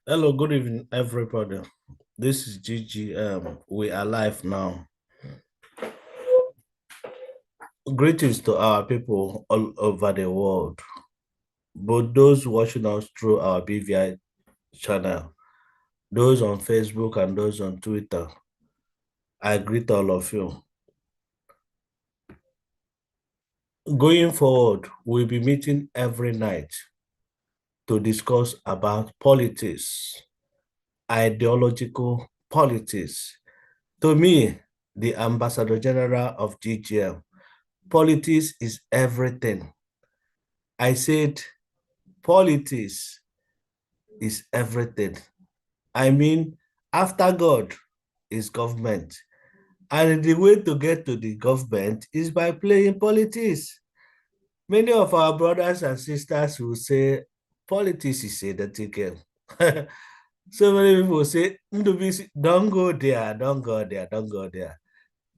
Hello, good evening, everybody. This is GGM. We are live now. Greetings to our people all over the world, both those watching us through our BVI channel, those on Facebook and those on Twitter. I greet all of you. Going forward, we'll be meeting every night to discuss about politics, ideological politics. To me, the Ambassador General of GGM, politics is everything. I said politics is everything. I mean, after God is government. And the way to get to the government is by playing politics. Many of our brothers and sisters will say politics is a dirty game. So many people say, don't go there, don't go there, don't go there.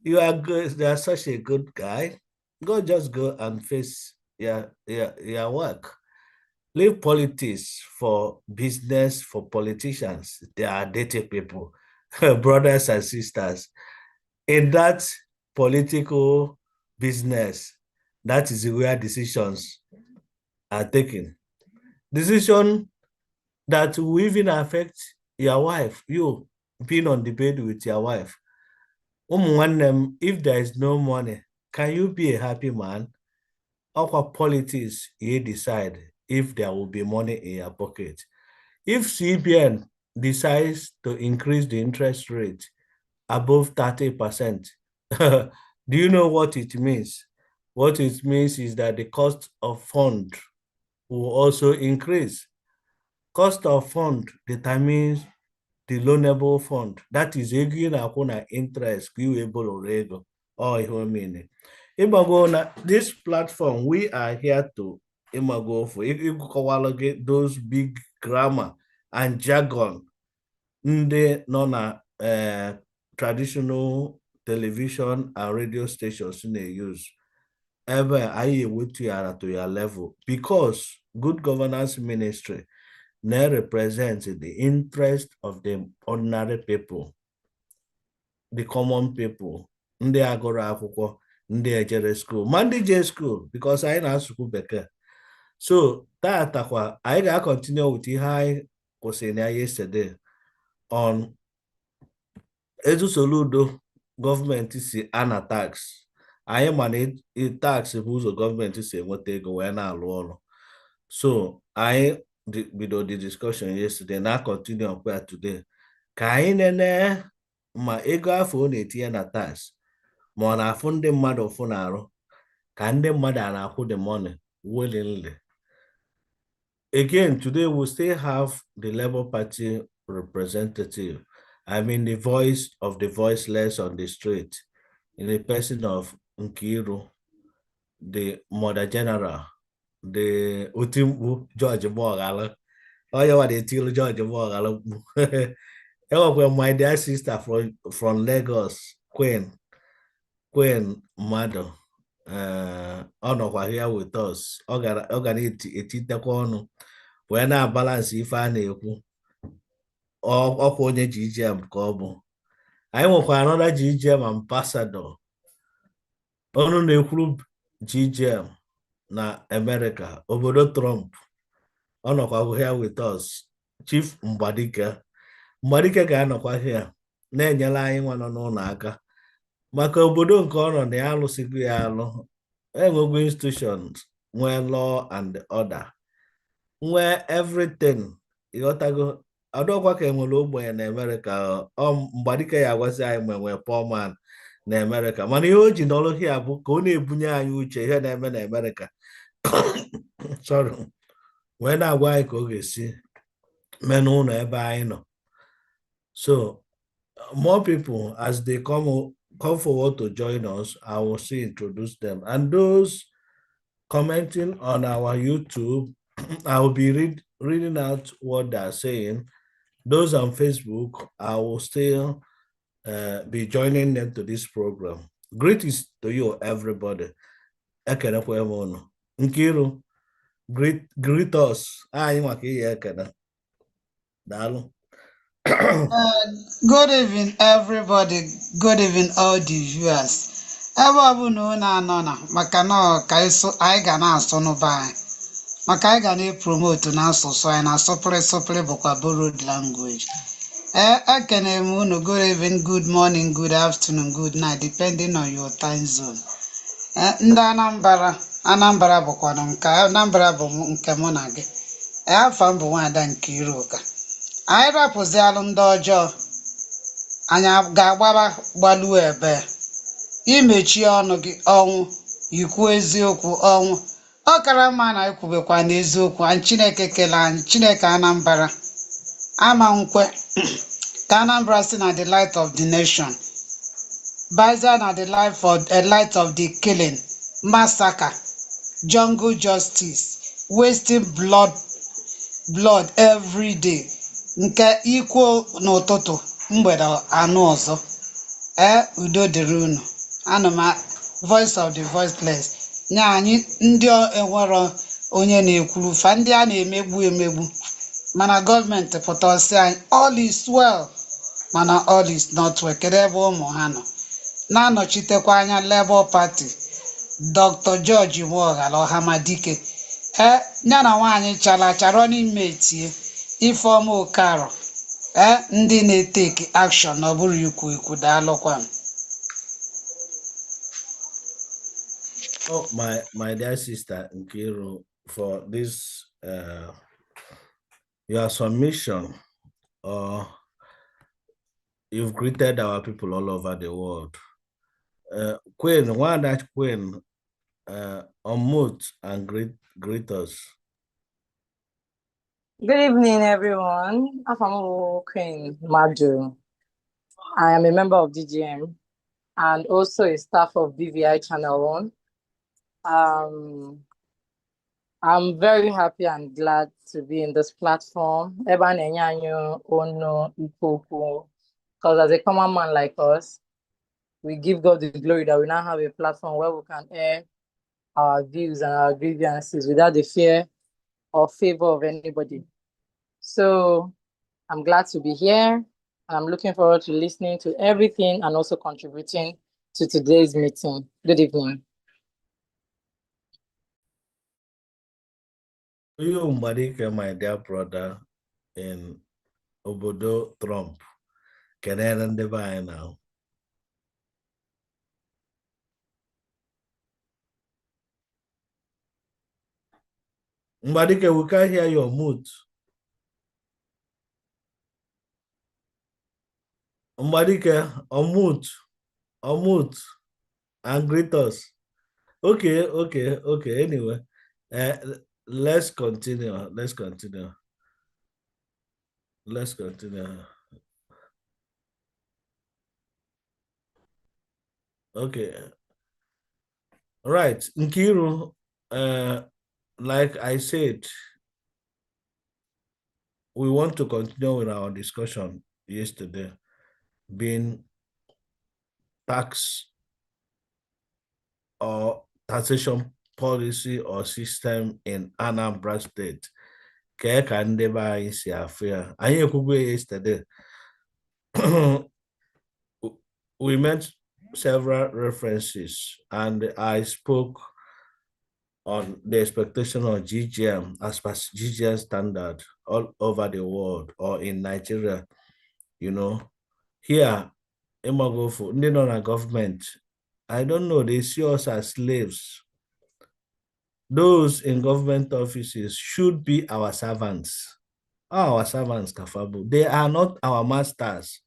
You are good, you are such a good guy. Go just go and face your work. Leave politics for business, for politicians. They are dirty people, brothers and sisters. In that political business, that is where decisions are taken. Decision that will even affect your wife, you being on the bed with your wife. If there is no money, can you be a happy man? Our politics, you decide if there will be money in your pocket. If CBN decides to increase the interest rate above 30%, do you know what it means? What it means is that the cost of fund will also increase. Cost of fund determines the loanable fund. That is ego ị na-akwụ na interest ka iwee borrow ego. Or ihe o mean. Ịgbago na this platform, we are here to ịgbago for ịgụkọwalụ gị those big grammar and jargon ndị nọ na traditional television and radio stations na-use. Ebe anyị ewetu ya to your level because good governance ministry now represents the interest of the ordinary people, the common people, ndị agụrụ akwụkwọ, ndị ejere school, ma ndị je school because anyị na-asụkwu bekee. So tatakwa anyị ga-continue with ihe anyị kwụsịrị na yesterday on etu soludo gọọmenti si ana tax. Anyị ma na tax bụ ụzọ gọọmenti si enweta ego wee na-alụ ọrụ. So anyị bido the discussion yesterday na continue kwa today ka anyị nene ma ego afọ ọ na-etinye na tax ma ọ na-afụ ndị mmadụ ụfụ na-arụ ka ndị mmadụ a na-akwụ the money willingly. Again, today we still have the Labour Party representative. I mean, the voice of the voiceless on the street, in the person of Nkiru, the Mother General, the Utimbu George Mogala. Oh, you want to George Mogala? My dear sister from Lagos, Queen Mado. Ọ nọkwa here with us. Ọ ga na-etitekwa ọnụ wee na-balance ife a na-ekwu. Ọkwa onye GGM ka ọ bụ. Anyị nwekwa another GGM ambassador. Ọnụ na-ekwuru GGM na America, obodo Trump. Ọ nọkwa here with us. Chief Mgbadike ga-anọkwa here na-enyere anyị nwa nọ n'ụlọ aka. Maka obodo nke ọ nọ na ya alụsịgo ya alụ, enwego institutions nwee law and order, nwee everything. Ịghọtago, ọdọkwa ka enwere ogbenye na America. Mgbadike ya agwazi anyị ma nwee poor man na America, mana ihe o ji n'ọrụ hia bụ ka ọ na-ebunye anyị uche ihe na-eme na America. Sorry, wee na-agwa anyị ka ọ ga-esi mee n'ụlọ ebe anyị nọ. So more people as they come forward to join us, I will see introduce them. And those commenting on our YouTube, I will be reading out what they're saying. Those on Facebook, I will still be joining them to this program. Greetings to you, everybody. Nkiru, greet us. Daalụ. Good evening, everybody. Good evening, all the viewers. Ebe ọ bụ na unu anọ na maka na ka anyị ga na-asụ n'ụba anyị maka anyị ga na-epromotu n'asụsụ anyị na sụpịrị sụpịrị bụkwa borrowed language. Ekene m unu good evening, good morning, good afternoon, good night depending on your time zone. Ndị Anambra bụkwanụ nke Anambra bụ nke mụ na gị. Afọ m bụ Nwaada Nkiruka. Anyị rapụzialụ ndị ọjọọ anyị ga-gbaluo ebe imechi ọnụ gị ọnwụ ikwu eziokwu ọnwụ ọ kara mma na ikwubekwa n'eziokwu anyị Chineke kele anyị Chineke Anambra ama nkwe ka Anambra si na the light of the nation Baza na the light of the killing massacre jungle justice wasting blood every day nke ikwo n'ụtụtụ mgbede anụ ọzọ udo dịrị unu ana m voice of the voiceless nye anyị ndị enwero onye na-ekwuru fa ndị a na-emegbu mana gọọmenti pụta ọsị anyị all is well mana all is not well kedu ebe ụmụ ha nọ na-anọchitekwa anya Labour Party Dr. George Nwoghala Ọhamadike ya na nwaanyị chara n'ime etie Ifeoma Okaro ndị na-eteki action ọ bụrụ ikwu daalụkwa. Oh, my dear sister Nkiru, for this your submission, you've greeted our people all over the world. Queen, one that Queen, unmute and greet us. Good evening, everyone. I'm Queen Madu. I am a member of DGM and also a staff of BVI Channel 1. I'm very happy and glad to be in this platform. Because as a common man like us, we give God the glory that we now have a platform where we can air our views and our grievances without the fear or favor of anybody. So I'm glad to be here, and I'm looking forward to listening to everything and also contributing to today's meeting. Good evening. You, Marika, my dear brother in Obodo Trump, can I end the by now? Mbadike, we can't hear your mood. Mbadike, unmute, and greet us. Okay. Anyway, let's continue. Okay. All right, Nkiru, like I said, we want to continue with our discussion yesterday, being tax or taxation policy or system in Anambra State. Yesterday. We made several references and I spoke on the expectation of GGM as per GGM standard all over the world or in Nigeria. You know, here, Imagofo, Ndinona government, I don't know, they see us as slaves. Those in government offices should be our servants. Our servants, Kafabu. They are not our masters.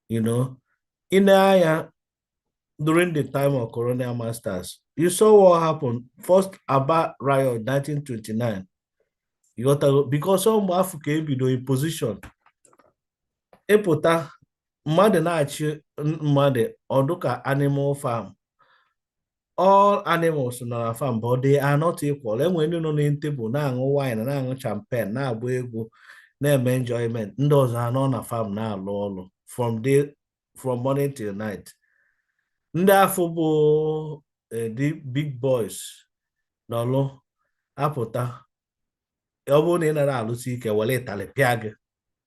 You know, in the area, during the time of colonial masters, you saw what happened. First, about riot 1929. You got to, because some Africa be in position. Epota, mother na-achị mmadụ ọdụka animal farm. All animals in our farm, but they are not equal. And when you know in table, now wine and champagne, now egwu, na-eme enjoyment. Those are not on a farm now, lolo. From morning till night. Ndị afọ bụ the big boys n'ọlụ apụta ọ bụrụ na ị nara alụsị ike were ịtalị pịa gị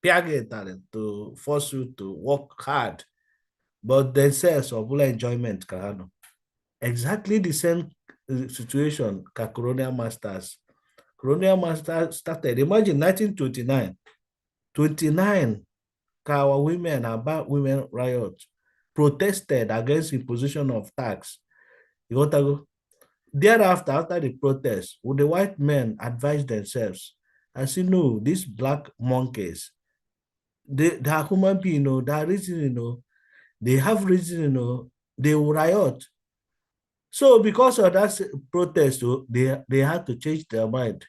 target to force you to work hard, but themselves or enjoyment kahano. Exactly the same situation ka colonial masters. Colonial masters started, imagine 1929, 29 ka our women, about women riot, protested against imposition of tax. You got to go. Thereafter, after the protest, would the white men advise themselves and say, no, these black monkeys, they are human beings, they are reason, they have reason, they will riot. So because of that protest, they had to change their mind.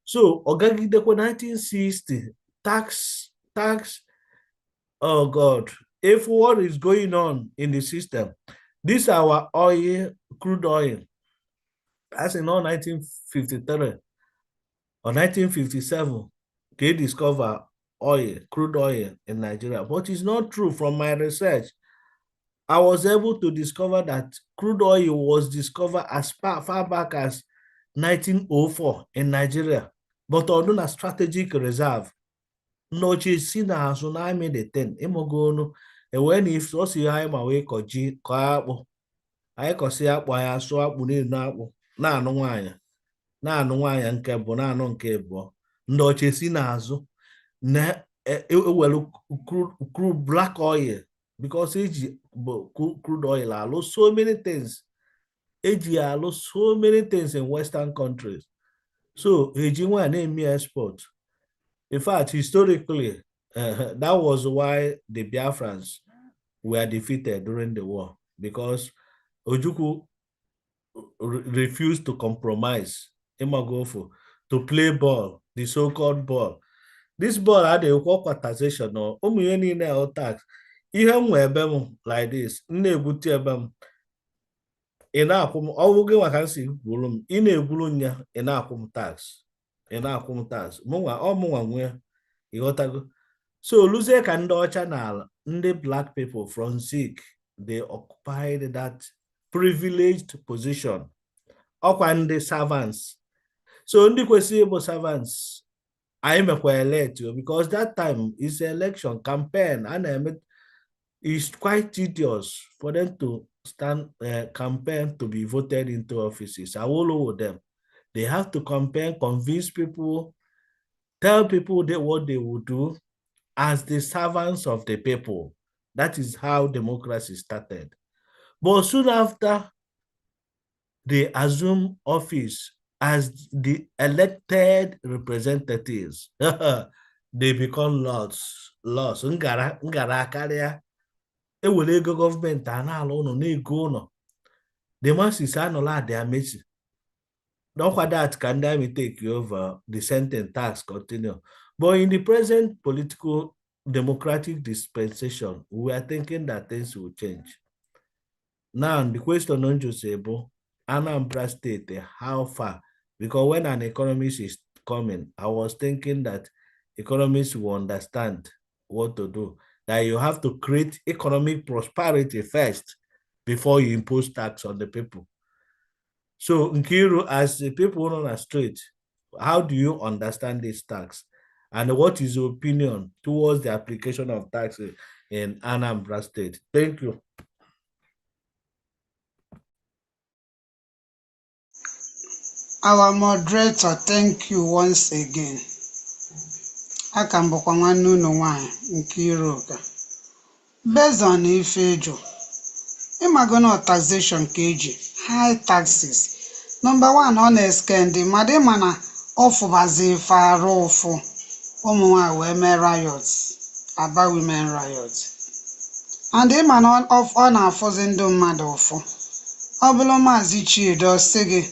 So Ogagideko 1960, tax, oh God, if what is going on in the system, this our oil, crude oil, as in all 1953 or 1957, they discover oil, crude oil in Nigeria. But it's not true. From my research, I was able to discover that crude oil was discovered as far back as 1904 in Nigeria, but on a strategic reserve. Nochi si na azụ na amị the 10 ịmụgonu enwee na ife o si anyị ma wee kọji kọọ akpụ anyị kọsị akpụ anyị asụ akpụ niile akpụ na-anụ nwaanyị nke bụ na-anụ nke abụọ ndị ọcha si n'azụ na-ewelu crude black oil because eji crude oil alụ so many things, eji alụ so many things in Western countries, so eji nwa na-eme export. In fact, historically, that was why the Biafrans were defeated during the war, because Ojukwu refused to compromise Imagofo to play ball, the so-called ball. This ball had a quantization or tax. Even when like this, in tax. So Luze ka ndị ọcha n'ala, ndị black people from Zik, they occupied that privileged position. Ọkwa ndị servants. So ndị kwesịrị ịbụ servants, anyị mekwa elect because that time is election campaign and it's quite tedious for them to stand campaign to be voted into offices. I will over them. They have to campaign, convince people, tell people what they will do as the servants of the people. That is how democracy started. But soon after, they assume office as the elected representatives. They become lords. Ngara karịa ewere ego gọọmenti a na-alụ ụlọ na-ego ụlọ. The masses anọla at their mercy. Don't for that can they take over the sentence tax continue. But in the present political democratic dispensation, we are thinking that things will change. Now the question on Josebo, Anambra State, how far? Because when an economist is coming, I was thinking that economists will understand what to do. That you have to create economic prosperity first before you impose tax on the people. So, Nkiru, as the people on the street, how do you understand this tax? And what is your opinion towards the application of tax in Anambra State? Thank you. Our moderator, thank you once again. Akambokwa nwanne unu nwanyị Nkiru. Based on Ifejo, imagono taxation keji, high taxes. Number one, honest candy, mademana ofubazi farofu, omuwa women riots, about women riots. And the man of honor for zendo madofu. Obuloma zichi do sege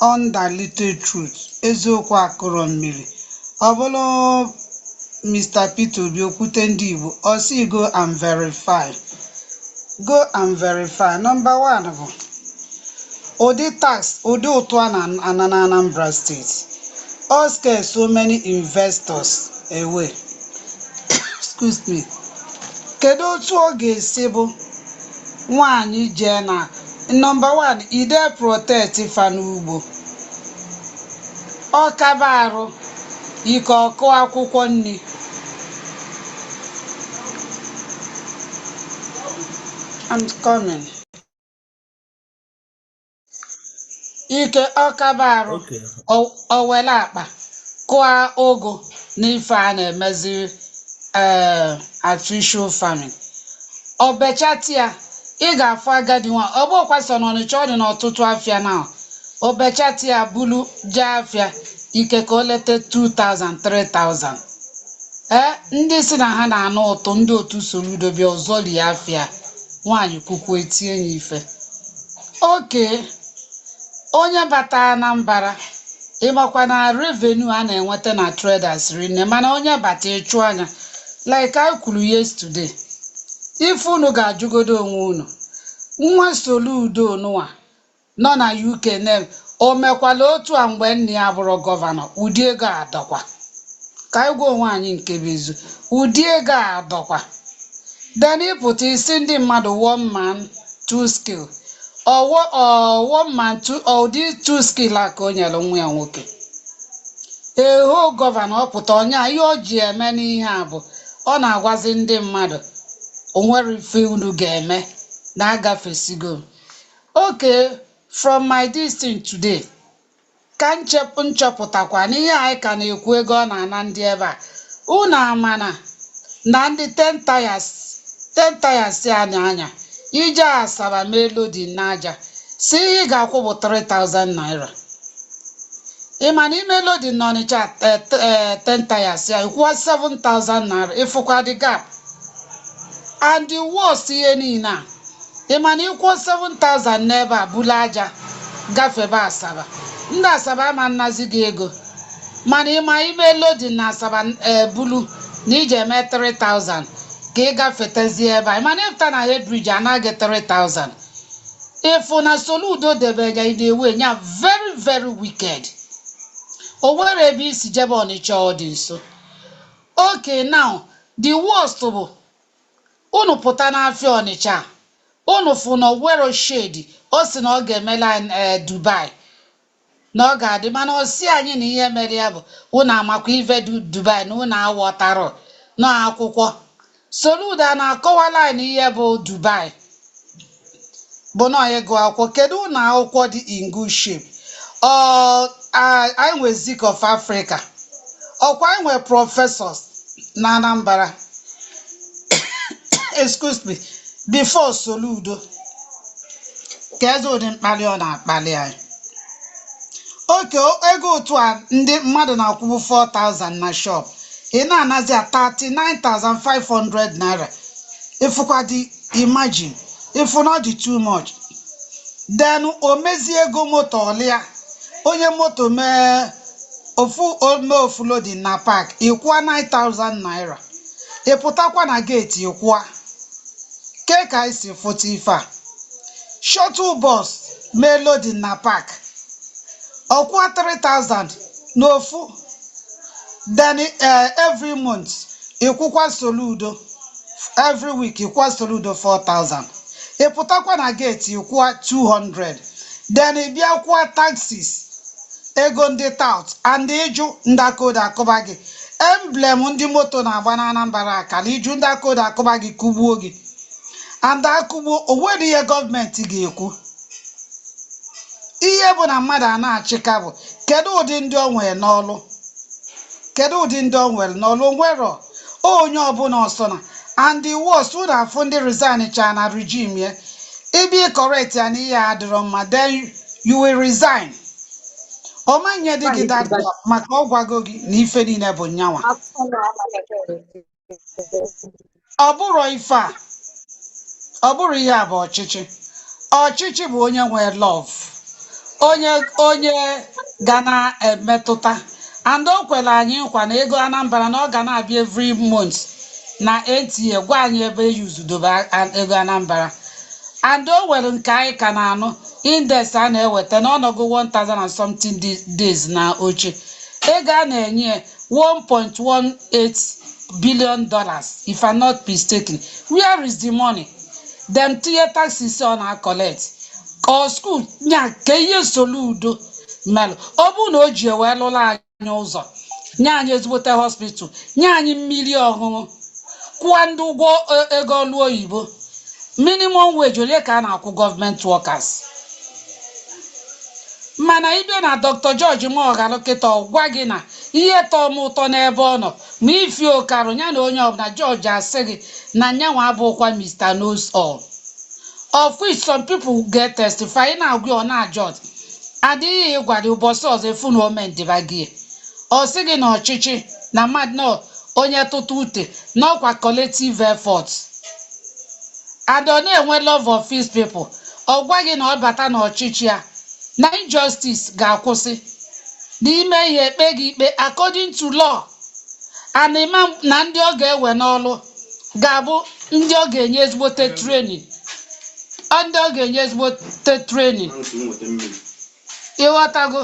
on the little truth. Ezokwa korommiri. Obulo Mr. Peter Biokutendibu, also go and verify. Go and verify. Number one, Odi tax, Odi Otuan and Anambra State. All scare so many investors away. Excuse me. Kedo Tuoge Sebo one Jena. Number one, Ide protect Fanubo. Okabaro, Iko Koakwukwo nni. I'm coming. Ike ọkabarụ Okay. owele akpa kụọ ụgụ n'ife a na-emezi artificial farming. Obechati ya ị ga-afụ agadi nwa ọgbọkwa so n'Ọnịcha ọ dị n'ọtụtụ afịa na obechati ya bulu jee afịa ike ka o lete 2000 3000 ndị si na ha na-anụ ụtụ ndị otu Soludo bịa ọzọli ya afịa nwaanyị kwukwu etie ya ife oke onye bata Anambra ịmakwa na revenue a na-enweta na traders rinne mana onye bata ịchụ anya like I kwuru yesterday ife unu ga-ajụgodo onwe unu nwa Soludo nụwa nọ na UK name o mekwala otu a mgbe nna ya bụrụ gọvanọ ụdị ego adọkwa ka anyị gwa onwe anyị nke bụ ezu ụdị ego adọkwa then ịpụta isi ndị mmadụ one man two skill one man two ụdị two skill a ka o nyere nwa ya nwoke eho gọvanọ ọpụta onye ihe o ji eme n'ihe a bụ ọ na-agwazi ndị mmadụ onwere ife unu ga-eme na-agafesigo okay from my distance today ka nchọpụtakwa n'ihe anyị ka na-ekwu ego ọ na-ana ndị ebe a unu amana na ndị 10 tires ya anya ije Asaba Melody n'aja si ihe ị ga-akwụ bụ 3000 naira ịma na Melody n'Ọnịcha 10 tires ya ịkwụwa 7000 naira ịfụkwa the gap and the worst ihe niile a ịma na ịkwụọ 7000 n'ebe a bulu aja gafebe Asaba ndị Asaba ama nnazi gị ego mana ịma Melody na Asaba bulu na ije eme 3000 ka ị gafetezi ebe a mana ịpụta na Headbridge anaghị 3000 ịfụ na Soludo debenya idewe nya very very wicked o nwere ebe isi jebe Ọnịcha ọ dị nso okay now the worst bụ unu pụta n'afịa Ọnịcha unu fụ na Owero shade o si na ọ ga-emela Dubai na ọ ga-adị mana o si anyị na ihe mere ya bụ unu amakwa ive Dubai na unu aghọtara na akwụkwọ Soludo a na-akọwala anyị ihe bụ Dubai bụ na ego akwụkwọ kedu unu akwụkwọ dị in good shape anyị nwe Zik of Africa ọkwa anyị nwe professors na Anambra excuse me before Soludo ka eze ụdị mkpali ọ na-akpali anyị oke ego otu a ndị mmadụ na-akwụbụ 4000 na shop ị na-anazi a 39500 naira ịfụkwa dị imagine ịfụ na ọ dị too much then o mezie ego moto ọlịa onye moto mee ofu loading na park ịkwụa 9000 naira ịpụtakwa na gate ịkwụa ke ka anyị si fụta ife a shuttle bus mee loading na park ọkwụa 3000 n'ofu then every month ịkwụkwa Soludo every week ịkwụkwa Soludo 4000 ịpụtakwa na gate ịkwụa 200 then ịbịa kwụọ taxes ego ndị tout and ịjụ ndị akodo akụba gị emblem ndị moto na-agba na Anambra akala ịjụ ndị akodo akụba gị kụgbuo gị and akụgbuo onwere ihe gọọmenti ga-ekwu ihe bụ na mmadụ a na-achịka bụ kedu ụdị ndị o nwere n'ọlụ nwere onye ọbụla ọsọ na and the worst would have ndị resign na regime ya ibi correct ya na ihe adịrọ mma then you will resign ọmanye dị gị that maka ọ gwago gị na ife niile bụ nyanwa ọ bụrụ ihe a bụ ọchịchị bụ onye nwere love onye ga na-emetụta and o kwere anyị nkwa na ego Anambra na ọ ga na-abịa every month na ATA gwa anyị ebe yuzudobe ego Anambra and o nwere nke anyị ka na-anụ index a na-eweta n'ọnọgụ 1000 and something days na oche ego a na-enye $1.18 billion if I'm not mistaken. Where is the money? Them tier taxes on our collect or school nya ka ihe Soludo melụ ọ bụ na o ji wee lụla anyị ụzọ nye anyị ezigbote hospital nye anyị mmiri ọhụrụ kwụọ ndị ụgwọ ego ọlụ oyibo minimum wage ole ka a na-akwụ government workers. Mana ibe na Dr. George Moghalu kịta ọgwa gị na ihe tọọ m ụtọ n'ebe ọ nọ ma ifi okarụ ya na onye ọbụla George asị gị na nyanwa abụkwa Mr. Knows All, of which some people get testify na-agwa ọ na-ajọt adịghị ịgwara ụbọchị ọzọ efu na omendịba gị ọ sị gị na ọchịchị na mmadụ na onye tụtụ ute n'ọkwa collective effort adọ na-enwe love of his people. Ọ gwa gị na ọ bata n'ọchịchị ya na injustice ga-akwụsị n'ime ihe ekpe gị ikpe according to law, and imam na ndị ọ ga-ewe n'ọlụ ga-abụ ndị ọ ga-enye ezigbote training, ndị ọ ga-enye ezigbote training, ịghọtago,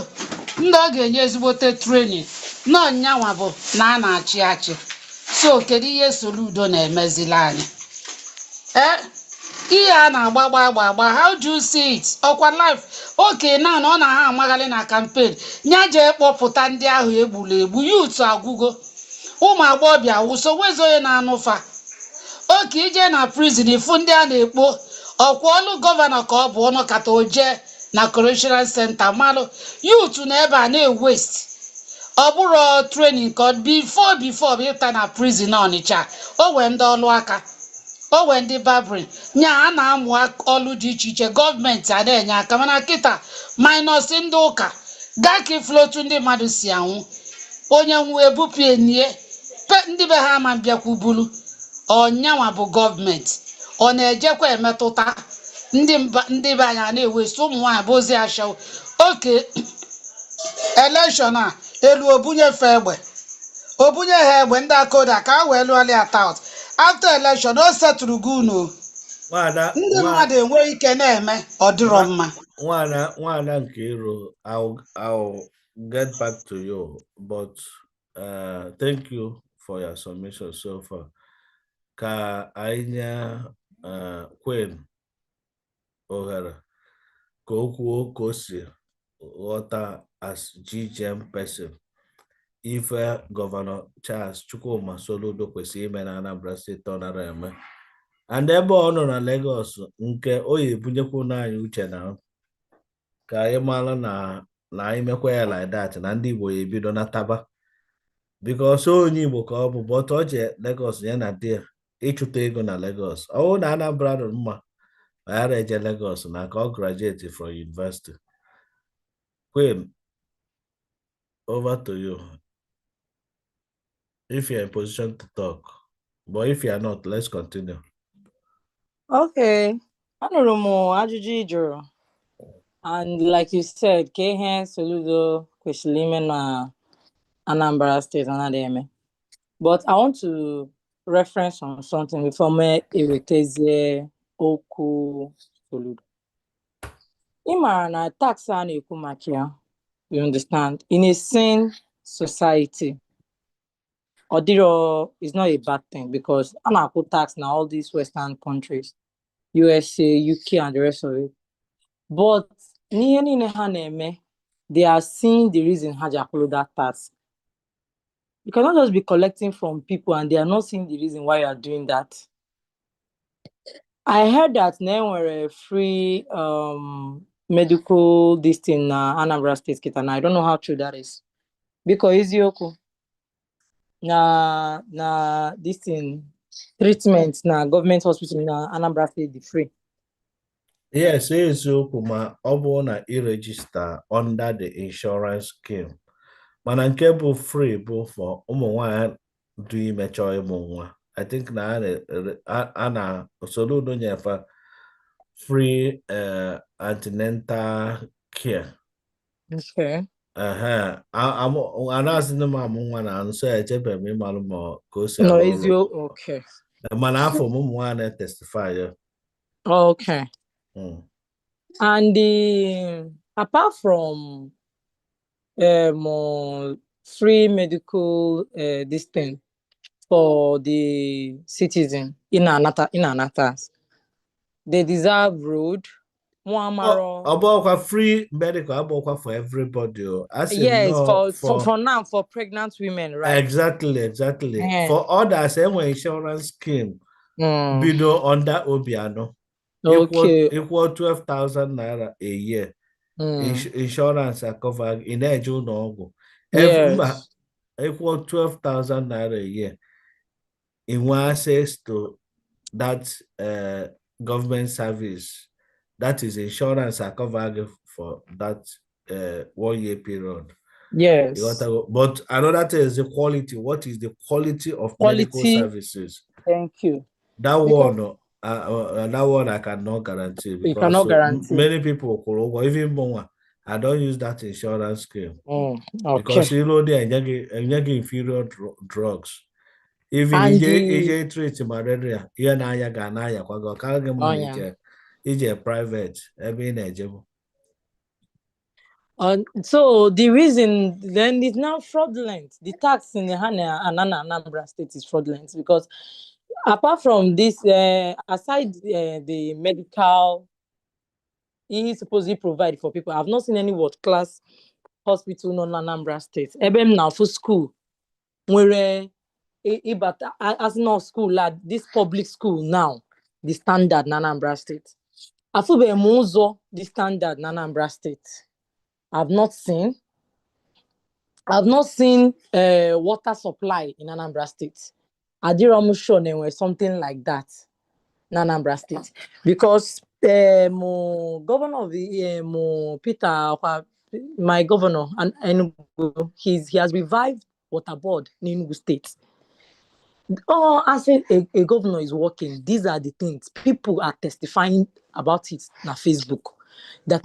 ndị ọ ga-enye ezigbote training na ọnyanwa bụ na a na-achị achị. So kedu ihe Soludo na-emezili anyị? Ihe a na-agba how do you see it? Ọkwa life oke na ọ na ha amaghalị na campaign nya jee kpọpụta ndị ahụ egburu egbu youth agwụgo, ụmụ agbọghọbịa wụso wezo onye na-anụfa oke ije na prison ifu ndị a na-ekpo ọkwa ọlụ gọvanọ ka ọ bụ ọnụ kata oje na correctional center malụ youth na ebe a na-ewest ọ bụrụ training ka before ịta na prison Ọnịcha o wee ndị ọlụ aka o wee ndị babrin nya a na-amụ ọlụ dị iche iche gọọmenti a na-enye aka mana kịta minus ndị ụka gaa ka iflotu ndị mmadụ si anwụ onye nwe ebupụ enie ndị be ha ama mbịakwubulu ọnyanwa bụ gọọmenti ọ na-ejekwa emetụta ndị be anya na-ewesi ụmụ nwaanyị bụ ozi asha oke elekshọn a elu obunyefe egbe obunye ha egbe ndị akoda ka a wee lụọli atout after election o setụrụ gị unu ndị mmadụ enweghị ike na-eme ọ dịrọ mma. Nwana nke iro, I'll get back to you, but thank you for your submission so far. Ka anyị Queen ohere ka o kwuo ka o si ghọta as GGM person ife Gọvanọ Charles Chukwuma Soludo kwesịrị ime na Anambra steeti ọ nara eme and ebe ọ nọ na Lagos nke o yi ebunyekwu n'anyị uche na ka anyị mara na anyị mekwa ya like that na ndị Igbo ya ebido na taba because onye Igbo ka ọ bụ but ọ je Lagos ya na di ịchụta ego na Lagos ọ na Anambra dị mma ma ya eje Lagos na ka ọ graduate from university. Queen, over to you if you're in position to talk, but if you're not, let's continue. Okay, anụrụ m ajụjụ ị jụrụ, and like you said ka ihe Soludo kwesịrị ime na Anambra State anaghị eme, but I want to reference on something before me ewetezie okwu Soludo. Ị mara na tax a na-ekwu maka ya, you understand, in a sane society Odiro is not a bad thing because I'm not put tax now all these Western countries, USA, UK, and the rest of it. But they are seeing the reason how to follow that tax. You cannot just be collecting from people and they are not seeing the reason why you are doing that. I heard that now we're a free medical this in Anambra State, and I don't know how true that is. Because Izioko. Na this thing treatment na government hospital na Anambra State the free. Yes, eziokwu ma ọ bụ na register under the insurance scheme. Mana nke bụ free bụ for ụmụ nwaanyị dị ime chọọ ịmụ nwa. I think na a na Soludo nyefa free antenatal care. Okay. Anasị na mamụ nwa na nso echebe m ịmalụ ma ka o si no eziokwu. Okay. Mana afọ ụmụ nwa na-testify ya. Okay. And apart from free medical this thing for the citizen in Anatas, they deserve road. About free medical, about for everybody. Yes, no, for now, for pregnant women, right? Exactly. For others, insurance scheme, bido under Obiano. Okay. equal 12,000 naira a year. Insurance are covered in a June. Yes. Equal 12,000 naira a year. In one access to that government service, that is insurance are covered for that 1 year period. Yes. But another thing is the quality. What is the quality of medical Quality. services? Thank you. That Because one I cannot guarantee you because cannot guarantee. many people could even more. I don't use that insurance scheme Okay. because you know they are getting inferior drugs. Even And EJ treat malaria, here na ya ga na ya kwago karage mo yeah. EJ private ebe na ejebu. So the reason then is now fraudulent. The tax in the Anambra state is fraudulent because apart from this, aside the medical he supposedly provide for people, I've not seen any world class hospital in Anambra state. Eben now for school, where but as no school lad, this public school now, the standard in Anambra state. Afube Muzo, the standard in Anambra state. I've not seen water supply in Anambra State. Adiramushone or something like that in Anambra State. Because governor of the Peter, my governor, and he has revived water board in Enugu State. Oh, as a governor is working, these are the things people are testifying about it on Facebook. That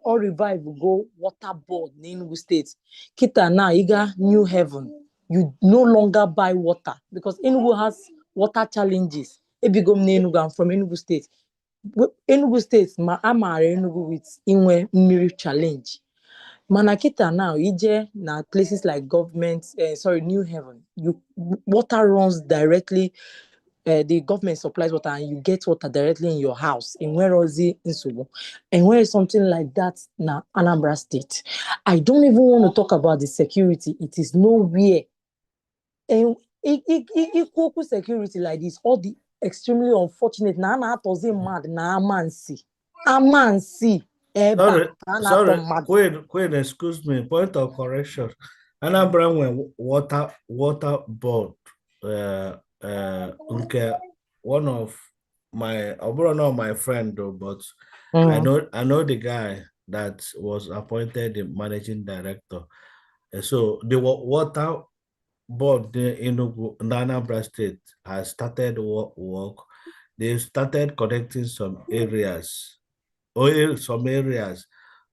or revive go water board in Enugu State. Kita now Iga New Heaven. You no longer buy water because Enugu has water challenges. Ebigom Enugu, I'm from Enugu State. Enugu State, I'm Enugu with Inwe Mmiri challenge. Manakita now, ije na places like New Heaven. Water runs directly. The government supplies water, and you get water directly in your house. In Werozi, in Subo, and where is something like that na Anambra State? I don't even want to talk about the security. It is nowhere. And equal security like this, all the extremely unfortunate. Na mad na amansi. Queen, excuse me. Point of correction. Anambra when water board. Okay, one of my, not my friend though, but I know the guy that was appointed the managing director. So the water board in Anambra State has started work. They started connecting some areas. Some areas,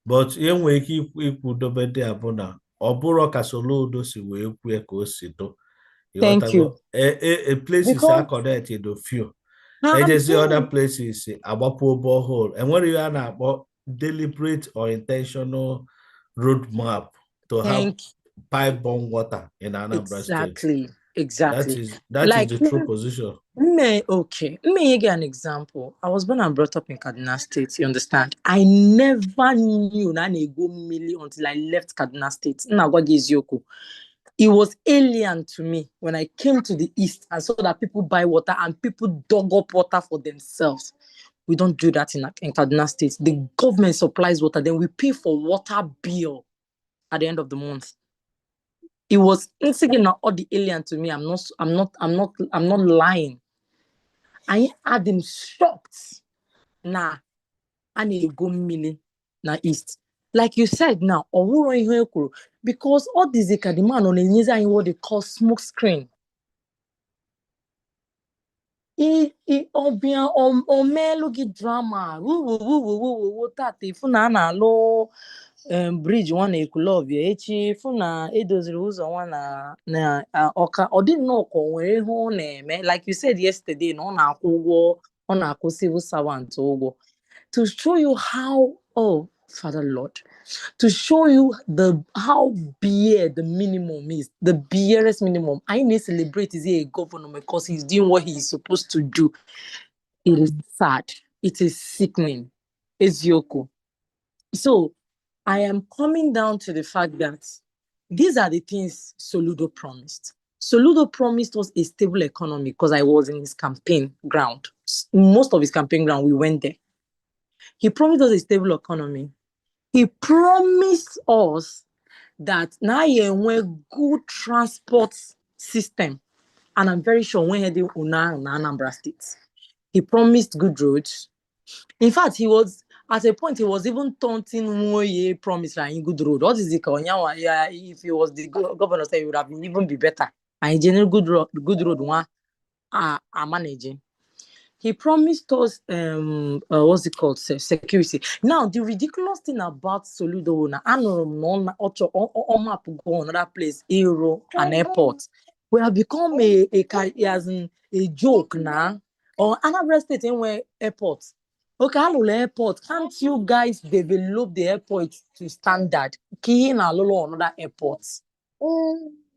but enwere ike ikwudobe dị abụ na ọ bụrụ ka Soludo si wee kwue ka o si do. Thank you. A places are connected to few. Agency other places agbapụ borehole. Enwere ihe a na-akpọ deliberate or intentional roadmap to have pipe-borne water in Anambra State. Exactly. That is the true position. Let me give an example. I was born and brought up in Kaduna State, you understand? I never knew Nanego Mili until I left Kaduna State. It was alien to me when I came to the East and saw that people buy water and people dug up water for themselves. We don't do that in Kaduna State. The government supplies water, then we pay for water bill at the end of the month. It was insignificant or the alien to me. I'm not lying. I had them shocked. Nah, and a go milli na East. Like you said now, because all these demand on the what they call smoke screen. Omelugi drama. Bridge one ekulobia echi funa edoziri ụzọ nwa na ọka ọ dị nnọọ ka o nwere ihe ọ na-eme like you said yesterday na ọ na-akwụ ụgwọ ọ na-akwụ civil servant ụgwọ to show you how Father Lord to show you how bare the minimum is the barest minimum. I need to celebrate is a governor because he's doing what he's supposed to do. It is sad, it is sickening. Eziokwu. So I am coming down to the fact that these are the things Soludo promised. Soludo promised us a stable economy because I was in his campaign ground. most of his campaign ground, we went there. He promised us a stable economy. He promised us that now we good transport system. And I'm very sure when he did Anambra State, he promised good roads. In fact, he was at a point he was even taunting Moye promise like good road. What is it called? Yeah, if he was the governor, say it would have even be better. And he generally good road one are managing. He promised us what's it called? Security. Now the ridiculous thing about Soludo na on map go another place, Aero and airport. We have become a joke now. Or Anambra State anywhere airport. Okay, airport. Can't you guys develop the airport to standard? Key in another airport.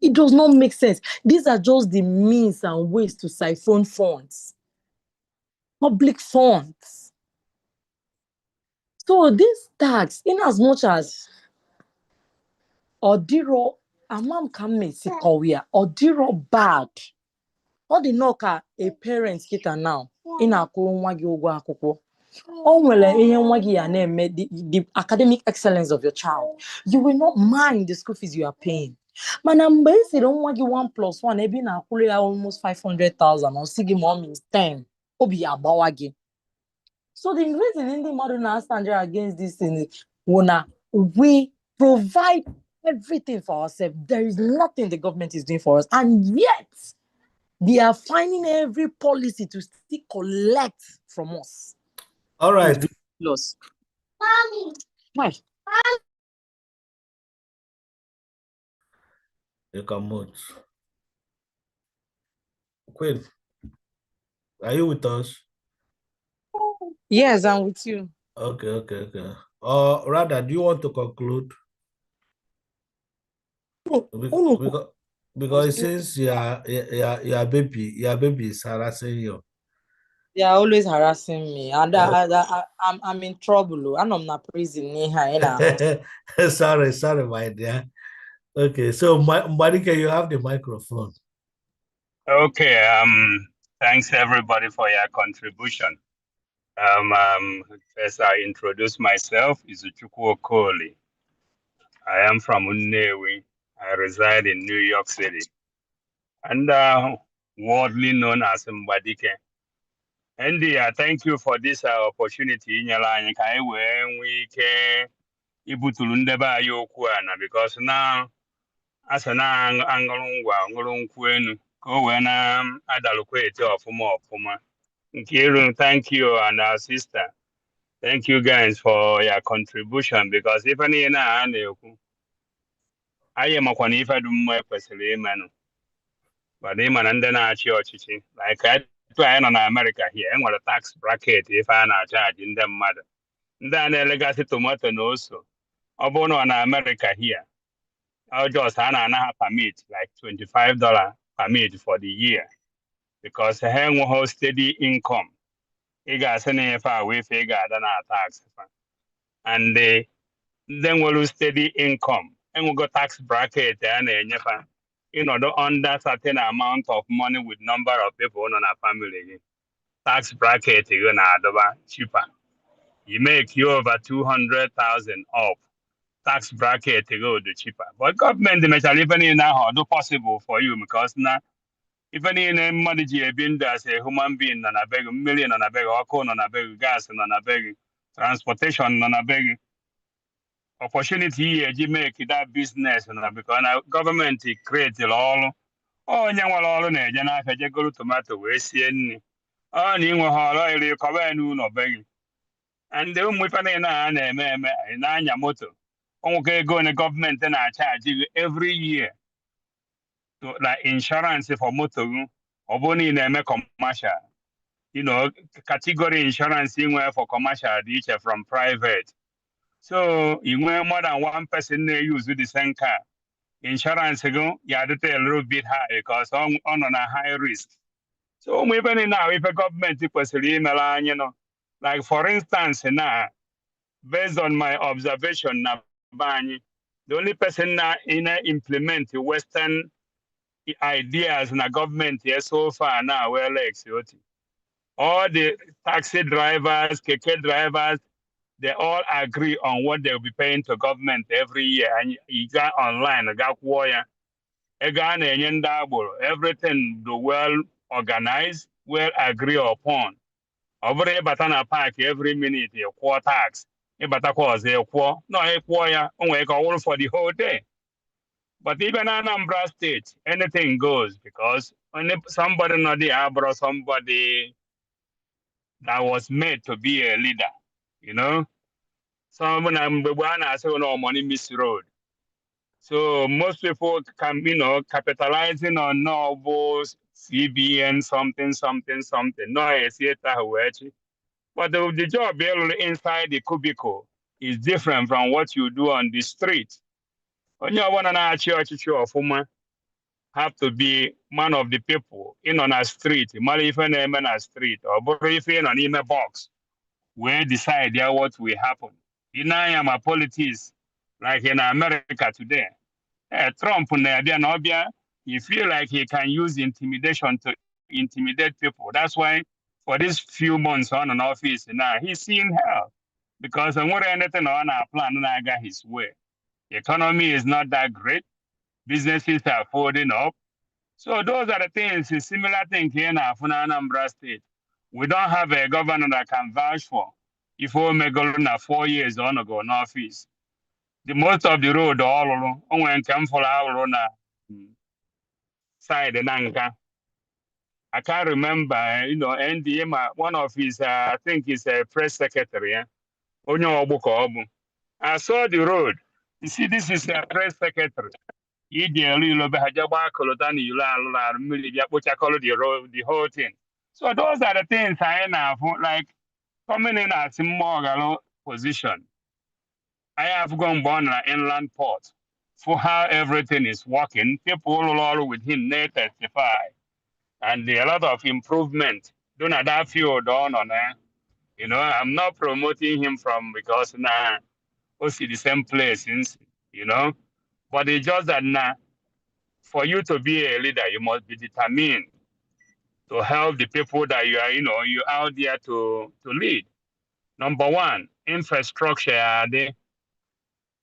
It does not make sense. These are just the means and ways to siphon funds. Public funds. So this tax, in as much as Odiro Amam Kame Sikowia, Odiro bad. All the knocker a parent kita now in a Kurunwagi Ogwa Akoko. The academic excellence of your child. You will not mind the school fees you are paying. Manamba if you don't want you 1 + 1, maybe na almost 500,000 or Sigi mom means 10. Obi abawagi. So the reason in the modern stand against this thing is we provide everything for ourselves. There is nothing the government is doing for us, and yet they are finding every policy to still collect from us. All right. Loss. Mommy. Why? You can move. Queen, are you with us? Yes, I'm with you. Okay. Or rather, do you want to conclude? Because since your baby is harassing you. They are always harassing me, and I'm in trouble. And I'm not prison. Sorry, my dear. Okay, so Marika, you have the microphone. Okay. Thanks everybody for your contribution. As I introduce myself, is Chukwu Okoli. I am from Unnewi. I reside in New York City, and widely known as Mbadike. And thank you for this opportunity in your line. We can because now as an angle go when adalquate of more. Thank you and our sister. Thank you guys for your contribution because if any I am a quan if I do my personally man. But they man and then I church like I try on America here and what a tax bracket if I not charging them mother. Then a legacy tomato also. Abono on America here. I'll just have permit like $25 permit for the year because I have a steady income. You got any far away figure than our tax. And then we'll lose steady income and we'll go tax bracket and under certain amount of money with number of people on our family. Tax bracket you're gonna cheaper. You make you over 200,000 up. Tax bracket to go the cheaper. But government may even in now do possible for you because now even in a money being as a human being and a beg million and a beg alcohol and a beg gas and a beg transportation and a beg opportunity you make that business and because now government create the law. Oh, young all in it, and I go tomato waste in. Oh, you will hardly cover no beg. And the only penny in a motor. Okay, go in the government and I charge you every year to like insurance for motor or bonnie in a commercial. Category insurance in where for commercial each from private. So you wear more than one person they use with the same car. Insurance ago, you had to pay a little bit high because on a high risk. So maybe now if a government was like for instance now, based on my observation now, the only person now implement the Western ideas in a government here so far now, well, All the taxi drivers, keke drivers, they all agree on what they'll be paying to government every year. And you got online, you got warrior, everything well organized, well agreed upon. Over batana park every minute, you quarter tax. Ibata cause a quar, no a quarter, only all for the whole day. But even Anambra State, anything goes because when somebody not the Abra, somebody that was made to be a leader, you know. Someone I'm the one I say no money miss road. So most people can, capitalizing on novels, CBN, something. No, I see it that way. But the job inside the cubicle is different from what you do on the street. When you want to church or have to be man of the people in on a street, if in a street, or if in an email box, where decide what will happen. In I am a politics, like in America today. Trump, he feel like he can use intimidation to intimidate people. That's why for these few months on an office now, he's seeing hell. Because I'm anything on our plan and I got his way. The economy is not that great. Businesses are folding up. So those are the things, a similar thing here in Anambra State. We don't have a governor that can vouch for. If we make 4 years on ago in office, the most of the road all along, when come for our own side in Anka. I can't remember, NDM, one of his, I think he's a press secretary. Onyo Obuko Obu. I saw the road. You see, this is a press secretary. The road, the whole thing. So those are the things I have, like coming in as a more position. I have gone born an inland port for how everything is working. People all with him they testify. And a lot of improvement. Don't have that field on there. I'm not promoting him from because now we see the same place, but it's just that now for you to be a leader, you must be determined to help the people that you are, you're out there to lead. Number one, infrastructure.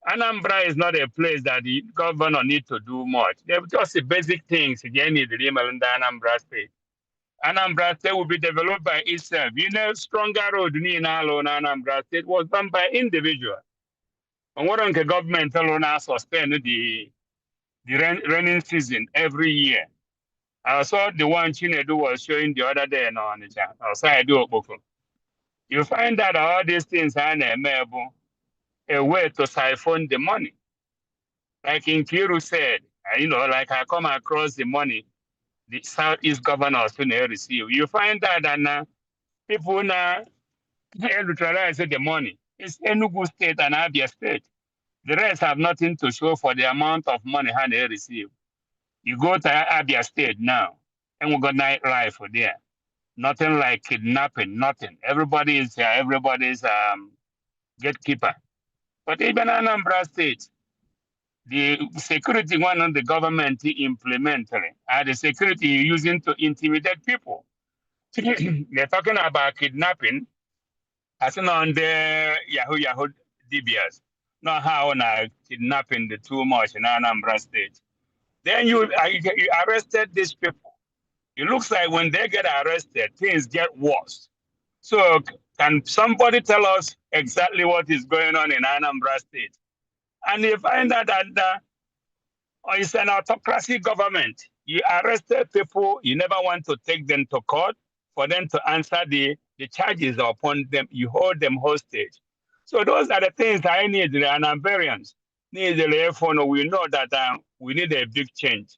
Anambra is not a place that the governor needs to do much. They're just the basic things again in the Anambra State. Anambra State will be developed by itself. Stronger road in Anambra State was done by individual. And what the government alone has suspend the rainy season every year. I saw the one Chinedu was showing the other day on the outside do You find that all these things are a way to siphon the money. Like in Kiru said, like I come across the money the Southeast governors receive. You find that people now neutralize the money. It's Enugu State and Abia State. The rest have nothing to show for the amount of money they receive. You go to Abia State now, and we got nightlife for there. Nothing like kidnapping, nothing. Everybody is here. Everybody's gatekeeper. But even Anambra State, the security one of the government implementing are the security using to intimidate people. They're talking about kidnapping as on the Yahoo DBS. Not how kidnapping the too much in Anambra State. Then you arrested these people. It looks like when they get arrested, things get worse. So can somebody tell us exactly what is going on in Anambra State? And you find out that it's an autocracy government. You arrested people, you never want to take them to court for them to answer the charges upon them. You hold them hostage. So those are the things I need, and Anambarians need the reform. We know that we need a big change.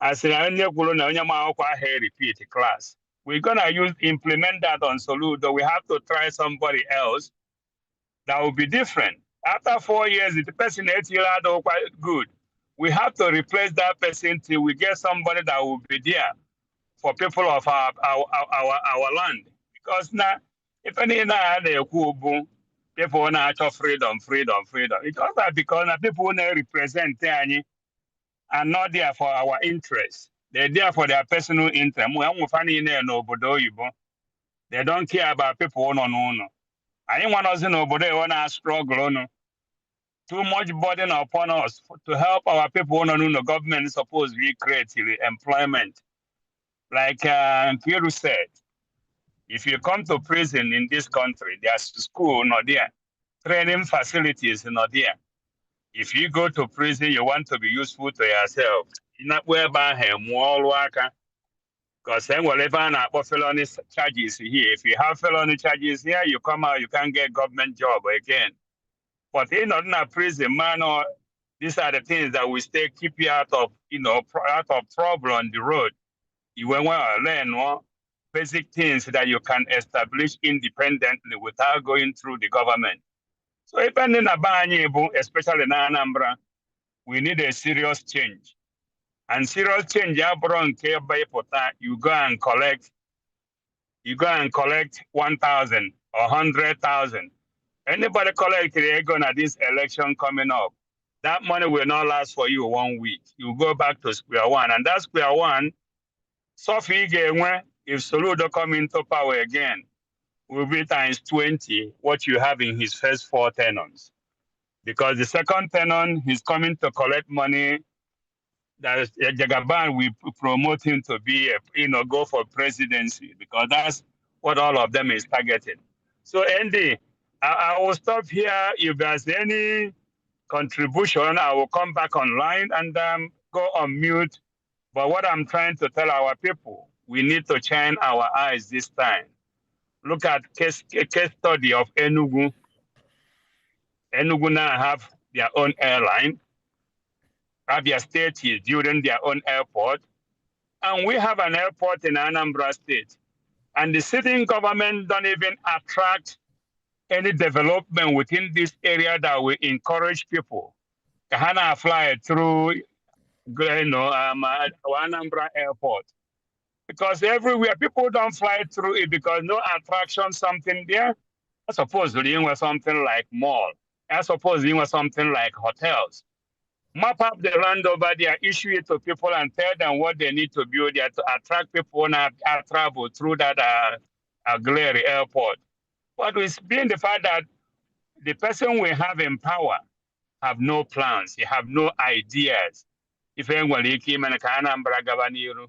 As I repeat class, we're gonna implement that on Soludo. We have to try somebody else that will be different. After 4 years, if the person is quite good, we have to replace that person till we get somebody that will be there for people of our land. Because now, if any people want to have freedom. It's also because people want to represent are not there for our interests. They're there for their personal interest. They don't care about people no. I ain't want us in nobody wanna struggle no. Too much burden upon us to help our people no. Government is supposed to create employment. Like Kiru said, if you come to prison in this country, there's school not there, training facilities not there. If you go to prison, you want to be useful to yourself. You're not whereby more worker. Because then whatever felony charges here, if you have felony charges here, you come out, you can't get government job again. But in a prison, man, these are the things that will keep you out of, out of trouble on the road. You want to learn basic things that you can establish independently without going through the government. So even in Abanye, especially in Anambra, we need a serious change. And serious change, you go and collect 1,000 or 100,000. Anybody collect this election coming up, that money will not last for you 1 week. You go back to square one. And that square one, Sophie, if Soludo come into power again, will be times 20 what you have in his first 4 tenons. Because the second tenon, he's coming to collect money. That Jagaban, we promote him to be, go for presidency, because that's what all of them is targeted. So, Andy, I will stop here. If there's any contribution, I will come back online and go on mute. But what I'm trying to tell our people, we need to shine our eyes this time. Look at case study of Enugu. Enugu now have their own airline. Abia State is building their own airport. And we have an airport in Anambra State. And the sitting government don't even attract any development within this area that will encourage people. Kahana fly through Anambra Airport. Because everywhere people don't fly through it because no attraction, something there. I suppose you want something like mall. I suppose you want something like hotels. Map up the land over there, issue it to people and tell them what they need to build there to attract people and travel through that Aguilera airport. But it's being the fact that the person we have in power have no plans, he have no ideas. If anyone came and Anambra Gavaniru,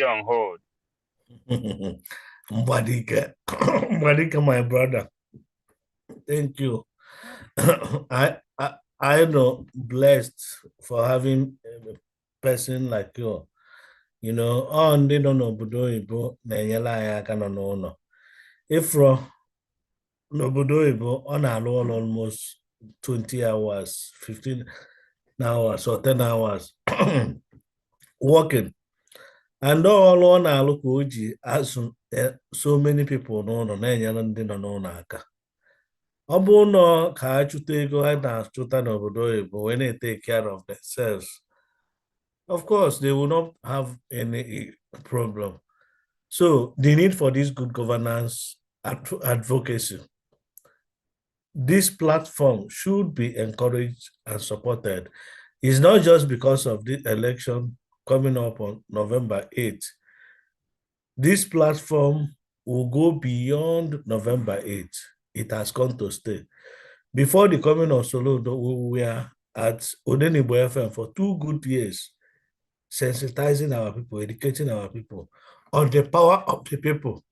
on hold. Mbadika, Mbadika, my brother. Thank you. I know blessed for having a person like you. On they don't know Budo Ibo, Nanyala Yakano no. If Nobudo Ibo on almost 20 hours, 15 hours or 10 hours working. And all on our local as so many people know Nanyala didn't know Naka. Ọ bụrụ na ka achụta ego ha na-achụta n'obodo oyibo when they take care of themselves, of course they will not have any problem. So the need for this good governance advocacy, this platform should be encouraged and supported. It's not just because of the election coming up on November 8th. This platform will go beyond November 8th. It has come to stay. Before the coming of Soludo, we were at Odenibo FM for 2 good years, sensitizing our people, educating our people on the power of the people.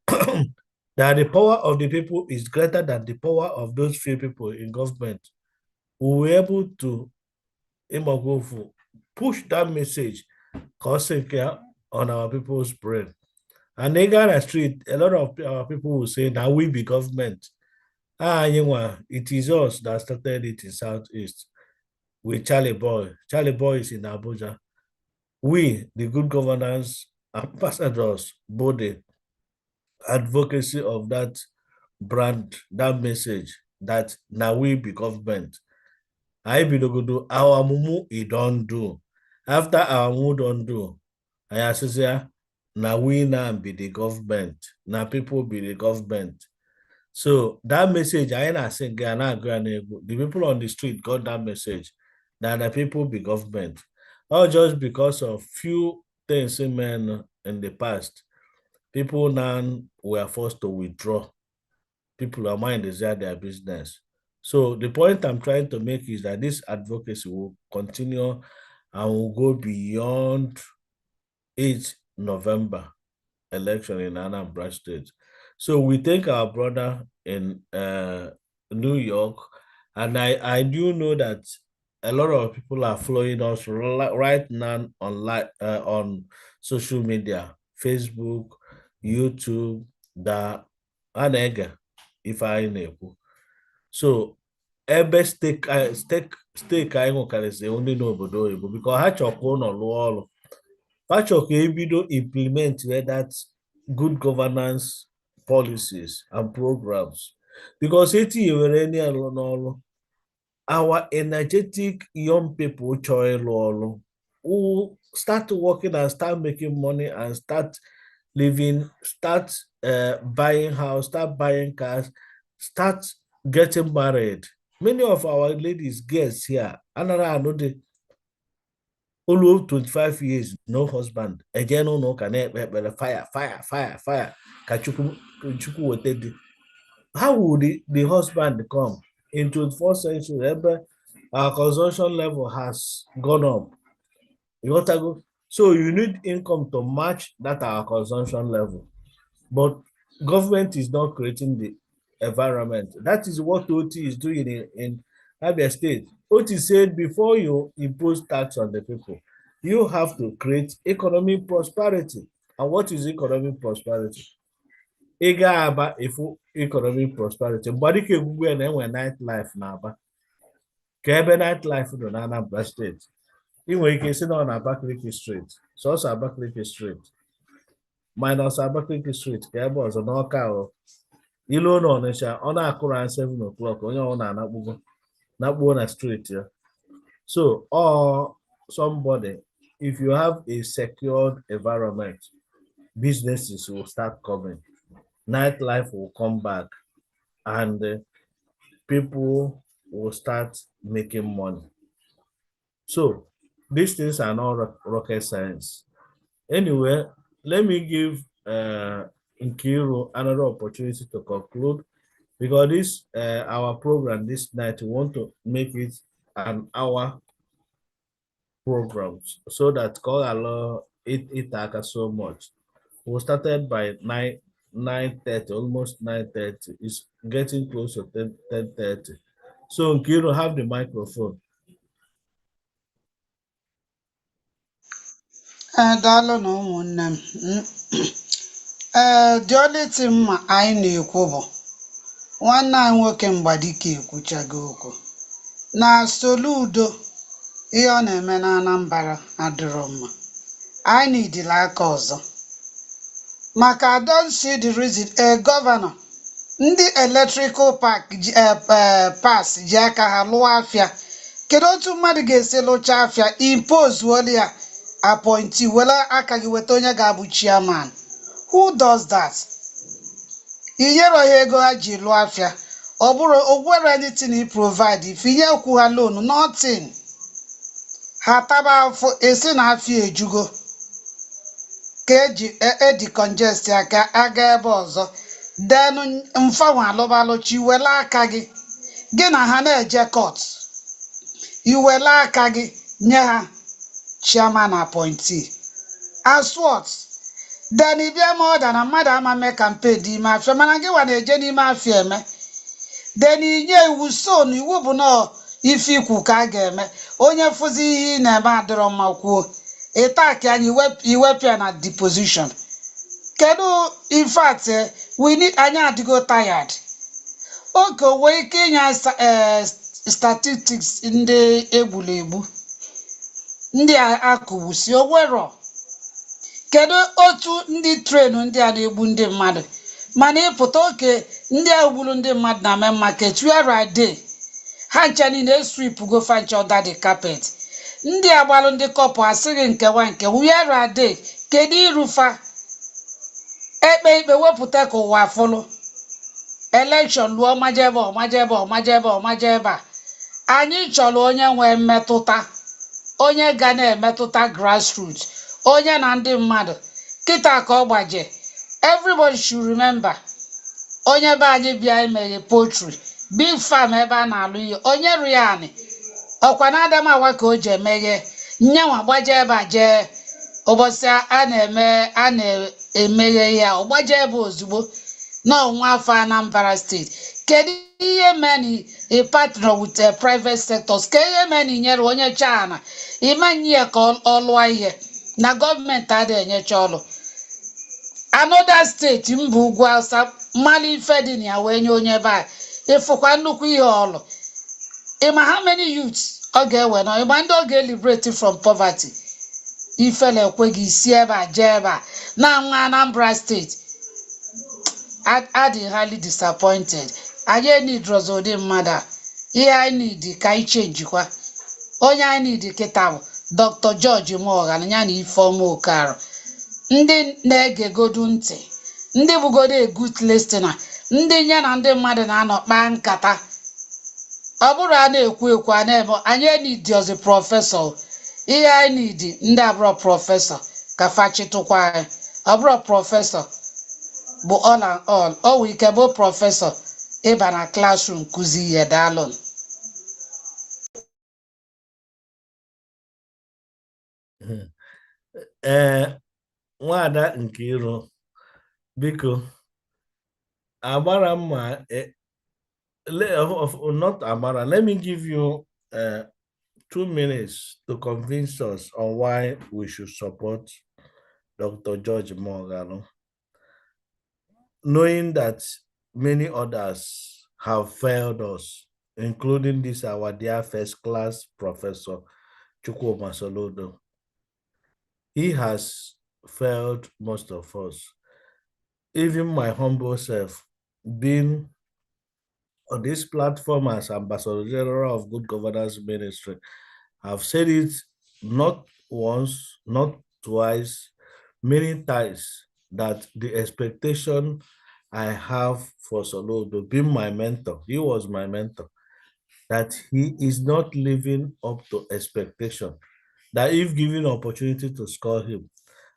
That the power of the people is greater than the power of those few people in government. We were able to push that message, causing care on our people's brain. And in Ghana Street, a lot of our people will say, now we be government. It is us that started it in Southeast with Charlie Boy. Charlie Boy is in Abuja. We, the good governance ambassadors, body, advocacy of that brand, that message, that now we be government. I be do our mumu, he don't do. After our mumu don't do, I say, now we now be the government. Now people be the government. So that message, I ain't saying the people on the street got that message that the people be government. Not just because of few things in the past. People now were forced to withdraw. People are mind desire their business. So the point I'm trying to make is that this advocacy will continue and will go beyond 8th November election in Anambra State. So we thank our brother in New York, and I do know that a lot of people are following us right now on social media, Facebook, YouTube, the Anega, if I know. So ebe stake anyị nwekarịsị ndị n'obodo oyibo because ha chọkwa ụlọ lụọ ọrụ ha chọkwa ebido implement that good governance policies and programs because etinyewere ndị alụ n'ọrụ our energetic young people chọrọ ịlụ ọrụ who start working and start making money and start living, start buying house, start buying cars, start getting married. Many of our ladies, girls here, another know the all 25 years, no husband. Again, no can fire. How would the husband come in 24th century? Our consumption level has gone up. You want to go? So you need income to match that our consumption level. But government is not creating the environment. That is what OT is doing in Abia State. OT said before you impose tax on the people, you have to create economic prosperity. And what is economic prosperity? Ega aba ifu economic prosperity. Mbadi ke gugwe na enwe nightlife na aba. Ka ebe nightlife do na Anambra State. I nwere ike si na Abakaliki Street. So also Abakaliki Street. Minus Abakaliki Street ka ebe ọzọ n'Ọka ahụ. Ilu na Ọnịcha ọ na-akụrụ anyị 7 o'clock onye ọ na-akpụgo na street ya. So somebody, if you have a secured environment, businesses will start coming. Nightlife will come back and people will start making money. So these things are not rocket science. Anyway, let me give Nkiru another opportunity to conclude because this our program this night we want to make it an hour program so that call allow it so much. We started by 9:30, almost 9:30. It's getting close to 10:30. So Nkiru, have the microphone. Daalụ na ụmụnne m. The only thing anyị na-ekwu bụ nwanne anyị nwoke Mgbadike ekwuchago okwu na Soludo ihe ọ na-eme na Anambra adịrọ mma. Anyị nidila aka ọzọ maka I don't see the reason a governor ndị electrical pass ji aka ha lụọ afịa. Kedu otu mmadụ ga-esi lụcha afịa impose wolu ya appointee were aka gị weta onye ga-abụ chairman? Who does that? Inyero ha ego ha ji lụọ afịa ọ bụrụ ogwere anything he provide if inye okwu ha loan nothing. Ha taba afọ esi na afịa ejugo ka eji congest aka aga ebe ọzọ then mfanwa alụbalụchi wele aka gị na ha na-eje court iwele aka gị nye ha chairman appointee as what? Then ịbịa ma ọda na mmadụ ama mee campaign dị ime afịa mana gị wa na-eje n'ime afịa eme then inye iwu so na iwu bụ na ife ikwu ka a ga-eme onye fụzi ihe ị na-eme adịrọ mma kwuo ịtaki anyị iwepụ ya na deposition. Kedu in fact we need anyị adịgo tired oge wee ike inye statistics ndị egbulegbu ndị akụwusi owero. Kedu otu ndị train ndị a na-egbu ndị mmadụ mana ịpụta oke ndị a gburu ndị mmadụ na main market where are they? Ha ncha niile sweep go fancha under the carpet. Ndị agbalụ ndị kọpụ asịghị nke where are they? Kedu irufa ekpe ikpe wepụta ka ụwa fụlụ election lụọ ọmajebe a. Anyị chọrọ onye nwee mmetụta onye ga na-emetụta grassroots onye na ndị mmadụ kịta ka ọ gbaje Everybody should remember. Onye be anyị bịa imeghe poultry, big farm ebe a na-alụ ihe, onye rụ ya anị, ọkwa na Adamawa ka o ji emeghe, nyanwa gbaje ebe a jee ụbọchị a na-emeghe ya, ọ gbaje ebe ozugbo n'ọnwa afọ Anambra steeti. Kedu ihe mere ị partner with private sectors? Kedu ihe mere nyere onye chana ịmanye ya ka ọ lụọ ihe na gọọmenti adịghị enyecha ọrụ? Another steeti mba ugwu Hausa mmalụ ife dị na ya wee nye onye ebe a ịfụkwa nnukwu ihe ọlụ. Ịma how many youths ọ ga-ewe na ịma ndị ọ ga-eliberate from poverty? Ifele ekweghị isi ebe a jee ebe a na nwa Anambra steeti. Adị highly disappointed. Anyị need ụdị mmadụ a. Ihe anyị need ka anyị change kwa. Onye anyị need kịta bụ Dr. George Morgan ya na Ifeoma Okarụ. Ndị na-egegodu ntị, ndị bụgodo a good listener, ndị nye na ndị mmadụ na-anọ kpaa nkata. Ọ bụrụ a na-ekwu ekwu a na-eme, anyị need ozi prọfesọ. Ihe anyị need ndị abụrụ prọfesọ ka fachitụkwa anyị. Ọ bụrụ prọfesọ bụ all and all. Ọ wụ ike bụ prọfesọ ịba na classroom kụzi ihe. Daalụ. Nwada Nkiru, biko agbara mma, not agbara. Let me give you 2 minutes to convince us on why we should support Dr. George Morgan, knowing that many others have failed us, including this our dear first class professor Chukwuma Soludo. He has failed most of us. Even my humble self, being on this platform as Ambassador General of Good Governance Ministry, I've said it not once, not twice, many times, that the expectation I have for Soludo, being my mentor, he was my mentor, that he is not living up to expectation. That if given opportunity to score him,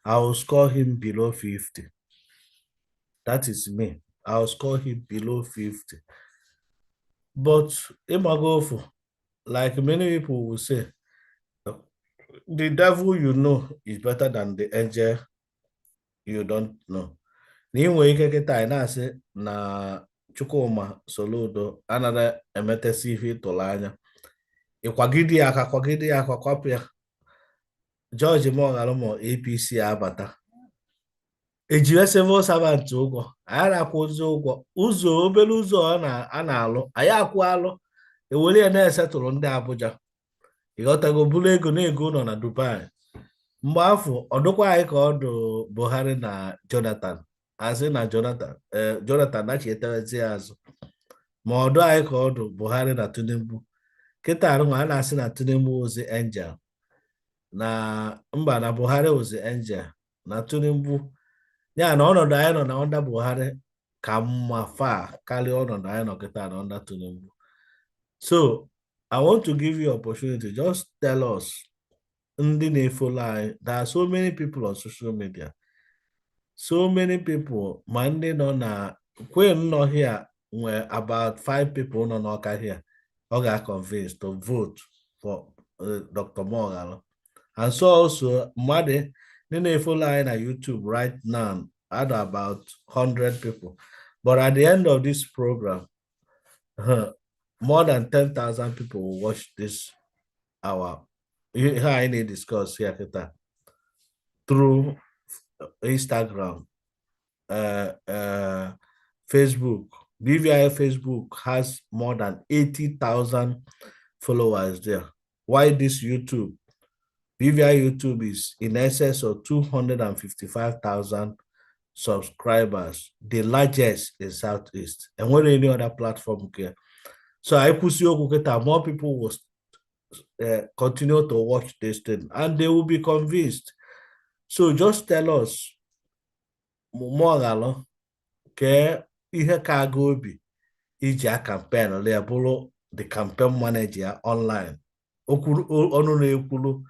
I will score him below 50. That is me. I will score him below 50. But Imagofu, like many people will say, the devil you know is better than the angel you don't know. N'inwe ike kịta anyị na-asị na Chukwuma Soludo anaghị emetesi ihe ịtụrụ anya. Ịkwagide ya aka, kwagide ya aka, kwapụ ya. George Morgan APC abata. Ejire civil servant ụgwọ. Anyị na-akwụzi ụgwọ. Ụzọ obere ụzọ a na-alụ. Anyị akwụalụ. Ewere ya na-esetụrụ ndị Abuja. Ịghọtago bụrụ ego na-ego nọ na Dubai. Mgbe afọ ọdụkwa anyị ka ọdụ Buhari na Jonathan. Asị na Jonathan na-echetezi azụ. Ma ọdụ anyị ka ọdụ Buhari na Tinubu. Kịta arụnwa a na-asị na Tinubu ozi angel. Na mba na Buhari ozi angel. Na Tinubu. Ya na ọnọdụ anyị nọ na onda Buhari ka mma far karịa ọnọdụ anyị nọ kịta na onda Tinubu. So I want to give you opportunity. Just tell us, ndị na-efolo anyị. There are so many people on social media. So many people, ma ndị nọ na Queen nọ here, where about 5 people nọ n'Awka here, ọ ga-convince to vote for Dr. Morgan. And so also, mmadụ ndị na-efolo anyị na YouTube right now, add about 100 people. But at the end of this program, more than 10,000 people will watch this hour. Here I need discuss here through Instagram, Facebook. BVI Facebook has more than 80,000 followers there. Why this YouTube? BVI YouTube is in excess of 255,000 subscribers, the largest in Southeast. And when any other platform here. So I put more people will continue to watch this thing and they will be convinced. So just tell us more ke ihe ka gobi iji a campaign le bụrụ the campaign manager online. Okuru onu na ekwuru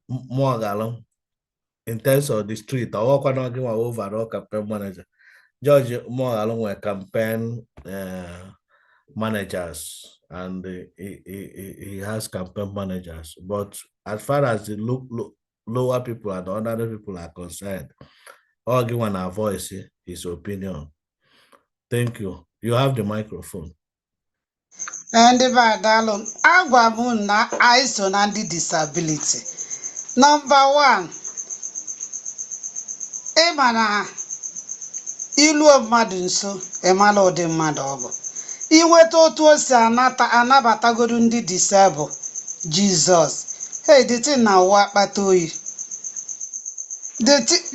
Morgan in terms of the street, or what not give overall campaign manager. George more along with campaign managers, and he has campaign managers. But as far as the lower people and the other people are concerned, all give one a voice, his opinion. Thank you. You have the microphone. ndị be adalụ agwa m na anyị so na ndị disability. Nọmba 1, ịma na iluo mmadụ nso ịmala ụdị mmadụ ọ bụ. Inweta otu o si anabatagodu ndị disable Jesus. Hey, the thing na ụwa akpata oyi.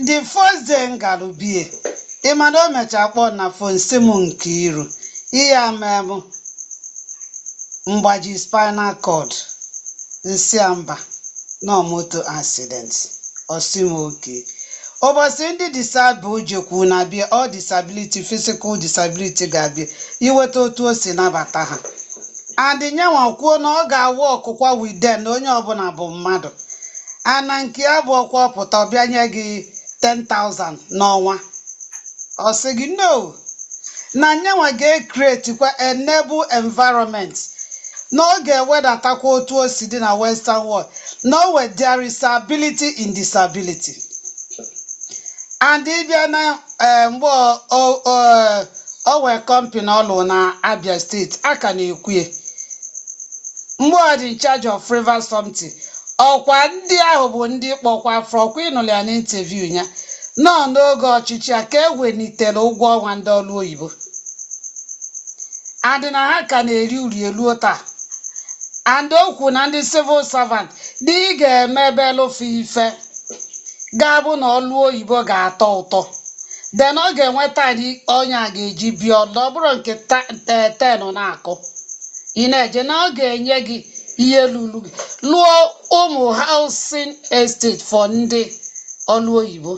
The first day ngarubie ịma na o mecha kpọ na fon si m nke iru ihe amemụ mgbaji spinal cord nsi amba no motor accident osimoke. Ụbọchị ndị disable jekwu na bịa all disability physical disability ga-abịa iweta otu o si nabata ha. And nyanwa kwuo na ọ ga-awụ ọkụkwa with them na onye ọbụla bụ mmadụ. Ana nke ya bụ ọkwa pụta ọbịa nye gị 10,000 n'ọnwa. Ọ sị gị no. Na nyanwa ga-create kwa enable environment. Na ọ ga-ewedatakwa otu o si dị na Western world. No way there is ability in disability. And ịbịa na mgbe o wee company ọlụ na Abia State aka na-ekwue. Mgbe ọ dị in charge of River something. Ọkwa ndị ahụ bụ ndị kpọkwa frọkwa ịnụrụ ya n'interview ya. Nọ n'oge ọchịchị a ka ewenitere ụgwọ ọnwa ndị ọrụ oyibo. And na ha ka na-eri uri elu taa. And okwu na ndị civil servant dị ga-emebelu ife ga-abụ na ọlụ oyibo ga-atọ ụtọ. Then ọ ga-enweta anyị onye a ga-eji bịa ọdụ ọ bụrụ nke 10 na-akụ. Ị na-eje na ọ ga-enye gị ihe lulu gị lụọ ụmụ housing estate for ndị ọlụ oyibo.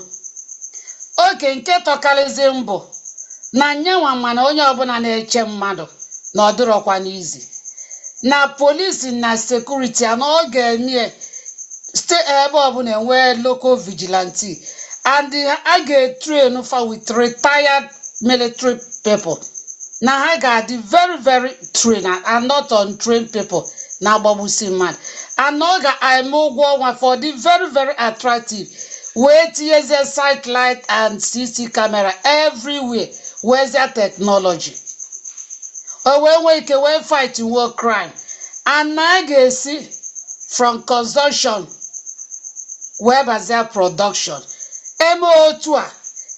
Oke nke tọkarịzi mbụ na nyenwa mana onye ọbụla na-eche mmadụ na ọ dịrọkwa n'izi. Na polisi na sekuriti na ọ ga-eme ebe ọbụla enwe local vigilante and a ga-etrain fa with retired military people. Na ha ga-adị very very trained and not untrained people na agbagbusi mmadụ. And ọ ga-eme ụgwọ ọnwa for the very very attractive. Wee tinyezie satellite and CC camera everywhere. Where's that technology? O wee nwee ike wee fight war crime. And na ga-esi from consumption wee bazia production. Eme otu a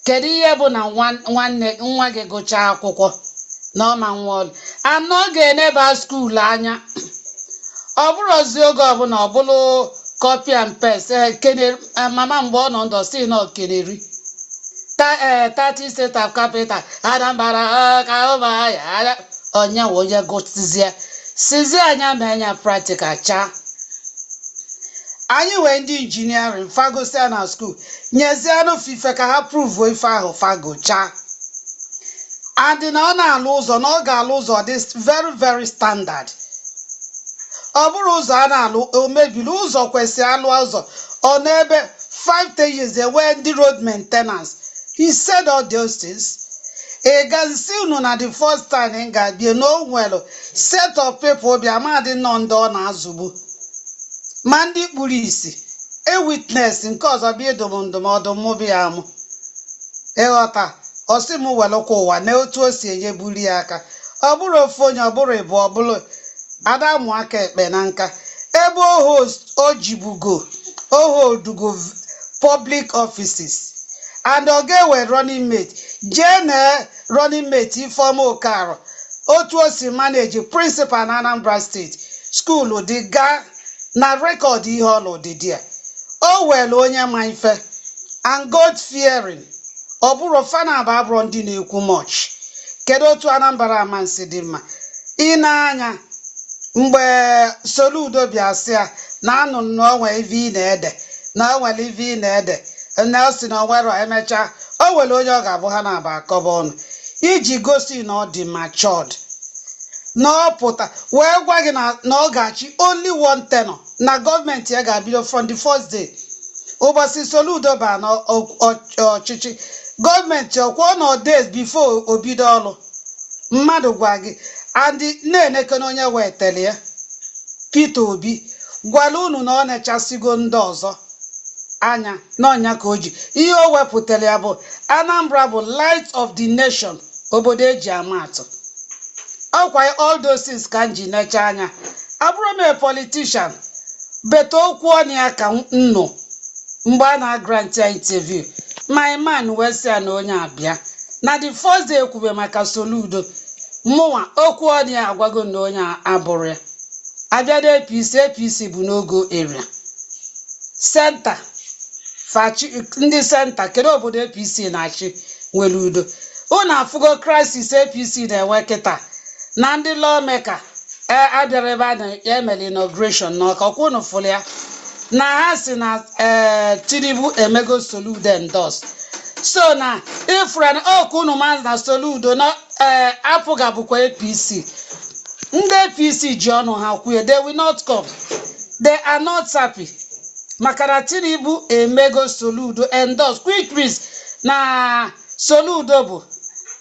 kedu ihe bụ na nwa gị gụchaa akwụkwọ na ọma nwa ọlụ. And ọ ga-eneba skuul anya. Ọ bụrụ ozi oge ọbụla ọ bụrụ copy and paste mama mgbe ọ nọ ndụ si na okeneri 30 state of capital Anambra ka ụba ya onye onye gụtizie sizie anya ma anya practical cha. Anyị wee ndị engineering fagosia na school nyezianụ fife ka ha prove ife ahụ fagocha. And na ọ na-alụ ụzọ na ọ ga-alụ ụzọ dị very very standard. Ọ bụrụ ụzọ a na-alụ o mebiri ụzọ kwesịrị alụ ụzọ ọ n'ebe 5 years enwe ndị road maintenance. He said all those things. Ị ga-nsị unu na the first time ị ga-abịa na o nwere set of people bịa madị nọ ndị ọ na-azụgbu. Ma ndị kpuru isi e witness nke ọzọ bịa ndụmọdụ mụ bịa amụ. Ịghọta ọsị m welụkwa ụwa na otu o si enye buli ya aka. Ọ bụrụ ofu onye ọ bụrụ ịbụ ọ bụrụ Adamu aka ekpe na nka ebe o jibugo odugo public offices and ọ ga-ewe running mate jee na running mate Ifeoma Okaro otu o si manage principal na Anambra State school dị ga na record ihe ọlụ dị dia. O were onye ma ife and God fearing ọ bụrụ fana abụrụ ndị na-ekwu much. Kedu otu Anambra amansi dị mma ị na-anya mgbe Soludo bịa sị ya na anụ n'onwe ive ị na-ede na o nwere ive ị na-ede na o si na onwere emechaa o nwere onye ọ ga-abụ ha na-aba akọba ọnụ iji gosi na ọ dị matured na ọ pụta wee gwa gị na ọ ga-achị only one tenor na gọọmenti ya ga-abido from the first day ụbọchị Soludo ba n'ọchịchị gọọmenti ọkwọ nọ days before obido ọrụ mmadụ gwa gị and na-eneke na onye wetele ya Peter Obi gwara unu na ọ na-echasigo ndị ọzọ anya n'ọnya ka o ji ihe o wepụtara ya bụ Anambra bụ light of the nation obodo eji ama atụ ọkwa all those things ka m ji necha anya abụrụ m a politician beta okwu ọnụ ya ka nnụ mgbe a na-grant ya interview my man wesịa na onye abịa na the first day ekwube maka Soludo mụnwa okwu ọnụ ya agwago na onye abụrụ ya abịada APC bụ n'ogo area senta ndị senta kedu obodo APC na-achị nwere udo unu afụgo crisis APC na-enwe kịta na ndị lawmaker abịara ebe a na-emere inauguration n'ọka ọkwa unu fụrụ ya na ha si na Tinubu emego Soludo endorse so na ifren ọkụ unu maazị na Soludo na APGA bụkwa APC ndị APC ji ọnụ ha kwuye they will not come they are not happy maka na Tinubu emego Soludo endorse quick breeze na Soludo bụ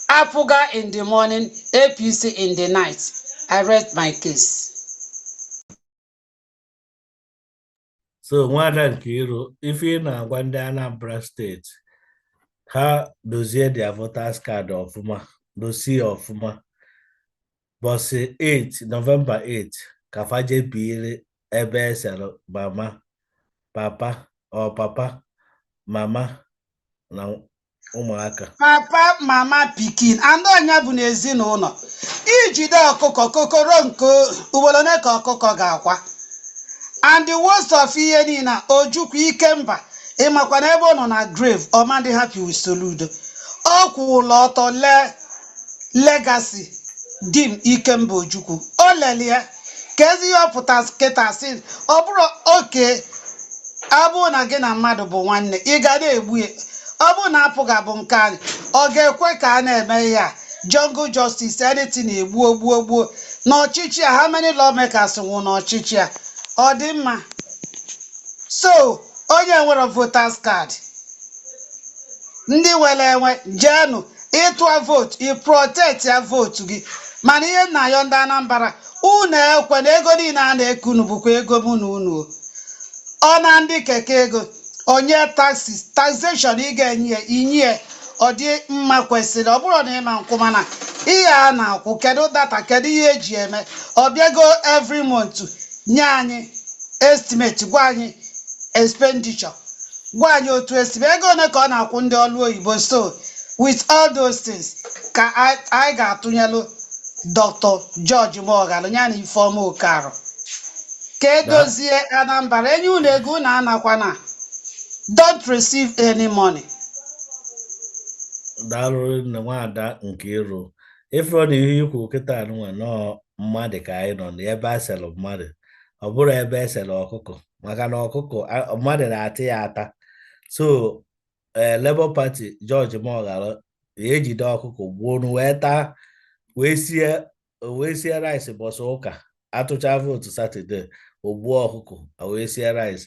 APGA in the morning APC in the night. I read my case. So nwada Nkiru, ife ị na-agwa ndị Anambra steeti ha dozie their voters card ọfụma dozie ọfụma bọsị 8 November 8 ka faje biire ebe esere mama papa mama na ụmụaka Papa mama pikin and onye bụ n'ezinụlọ ijide ọkụkọ kokoro nke ugboro ole ka ọkụkọ ga-akwa and the worst of ihe niile Ojukwu Ikemba ịmakwa na ebe ọ nọ na grave ọmadị happy with Soludo ọ kwụla ọtọ legacy dim Ikemba Ojukwu o lelie ka ezi ihe ọpụta kịta si ọ bụrụ oke abụ na gị na mmadụ bụ nwanne ị ga na-egbu ya ọ bụ na APGA bụ nke anyị ọ ga-ekwe ka a na-eme ihe a jungle justice anything na-egbuo n'ọchịchị a how many lawmakers nwụ n'ọchịchị a ọ dị mma so onye nwere voters card ndị nwere enwe jeenụ ịtụa vote ị protect ya vote gị mana ihe nna ya ndị Anambra unu ekwe na ego niile a na-eke unu bụkwa ego mụ na unu ọ na ndị keke ego onye taxation ị ga-enye inye ọ dị mma kwesịrị ọ bụrụ na ịma nkwụ mana ihe a na-akwụ kedu data kedu ihe eji eme ọ bịago every month nye anyị estimate gwa anyị expenditure gwa anyị otu estimate ego ole ka ọ na-akwụ ndị ọrụ oyibo so with all those things ka anyị ga-atụnyelụ Dr. George Moghalu ya na Ifeoma Okarụ ka edozie Anambra enye unu ego unu anakwa na don't receive any money. Daalụ na nwada Nkiru ifro na ihe ikwu kịta nwa nọ mmadụ ka anyị nọ n'ebe a selụ mmadụ ọ bụrụ ebe esere ọkụkọ maka na ọkụkọ mmadụ na-ata ya ata so Labour Party George Moghalu ejide ọkụkọ gbuo wee taa wee sie rice bọsụ ụka atụcha votu Satọde ogbuo ọkụkọ wee sie rice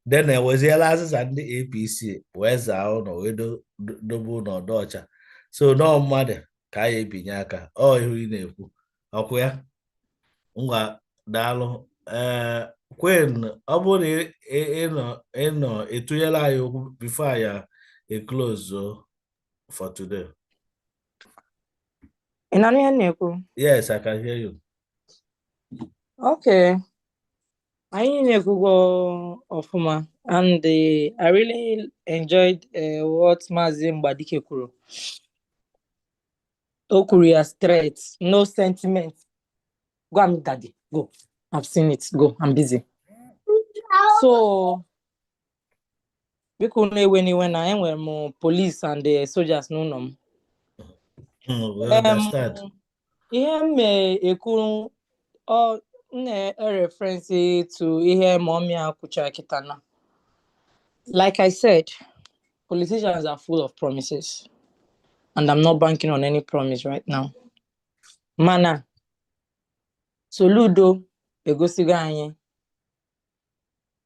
then eweziela azịza ndị APC wee zaa ụlọ wee dobe ụlọ ọdụ ọcha so nọọ mmadụ ka anyị ebinye aka ọ ihu ị na-ekwu ọkụ ya ngwa daalụ Queen ọ bụrụ na ịnọ etụnyela anyị okwu before ya close for today. Yes, I can hear you. Okay. I Google Ofuma and I really enjoyed what Mazim Badike Kuro. Okuria straight, no sentiment. Go and meet daddy. Go. I've seen it. Go. I'm busy. So because when I am more police and the soldiers no no. We understand. Yeah, me ekuru or a reference to ihe mommy akucha kitana. Like I said, politicians are full of promises, and I'm not banking on any promise right now. Mana Soludo egosiga anyị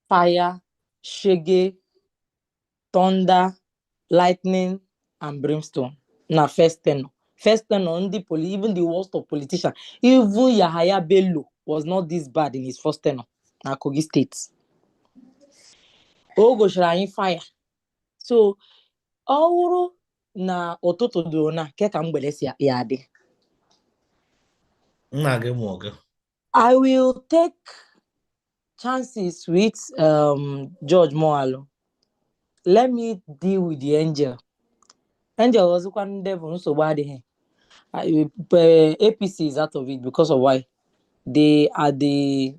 fire shege thunder, lightning, and brimstone. Now, first tenor. First tenor, even the worst of politicians, even Yahaya Bello was not this bad in his first tenor. Now, Kogi State. Ogo Shrine fire. So, ọhụrụ na ụtụtụ doro na ke ka mgbede si ya dị. I will take chances with George Moalo. Let me deal with the angel. Angel was one devil, so bad. APC is out of it because of why they are the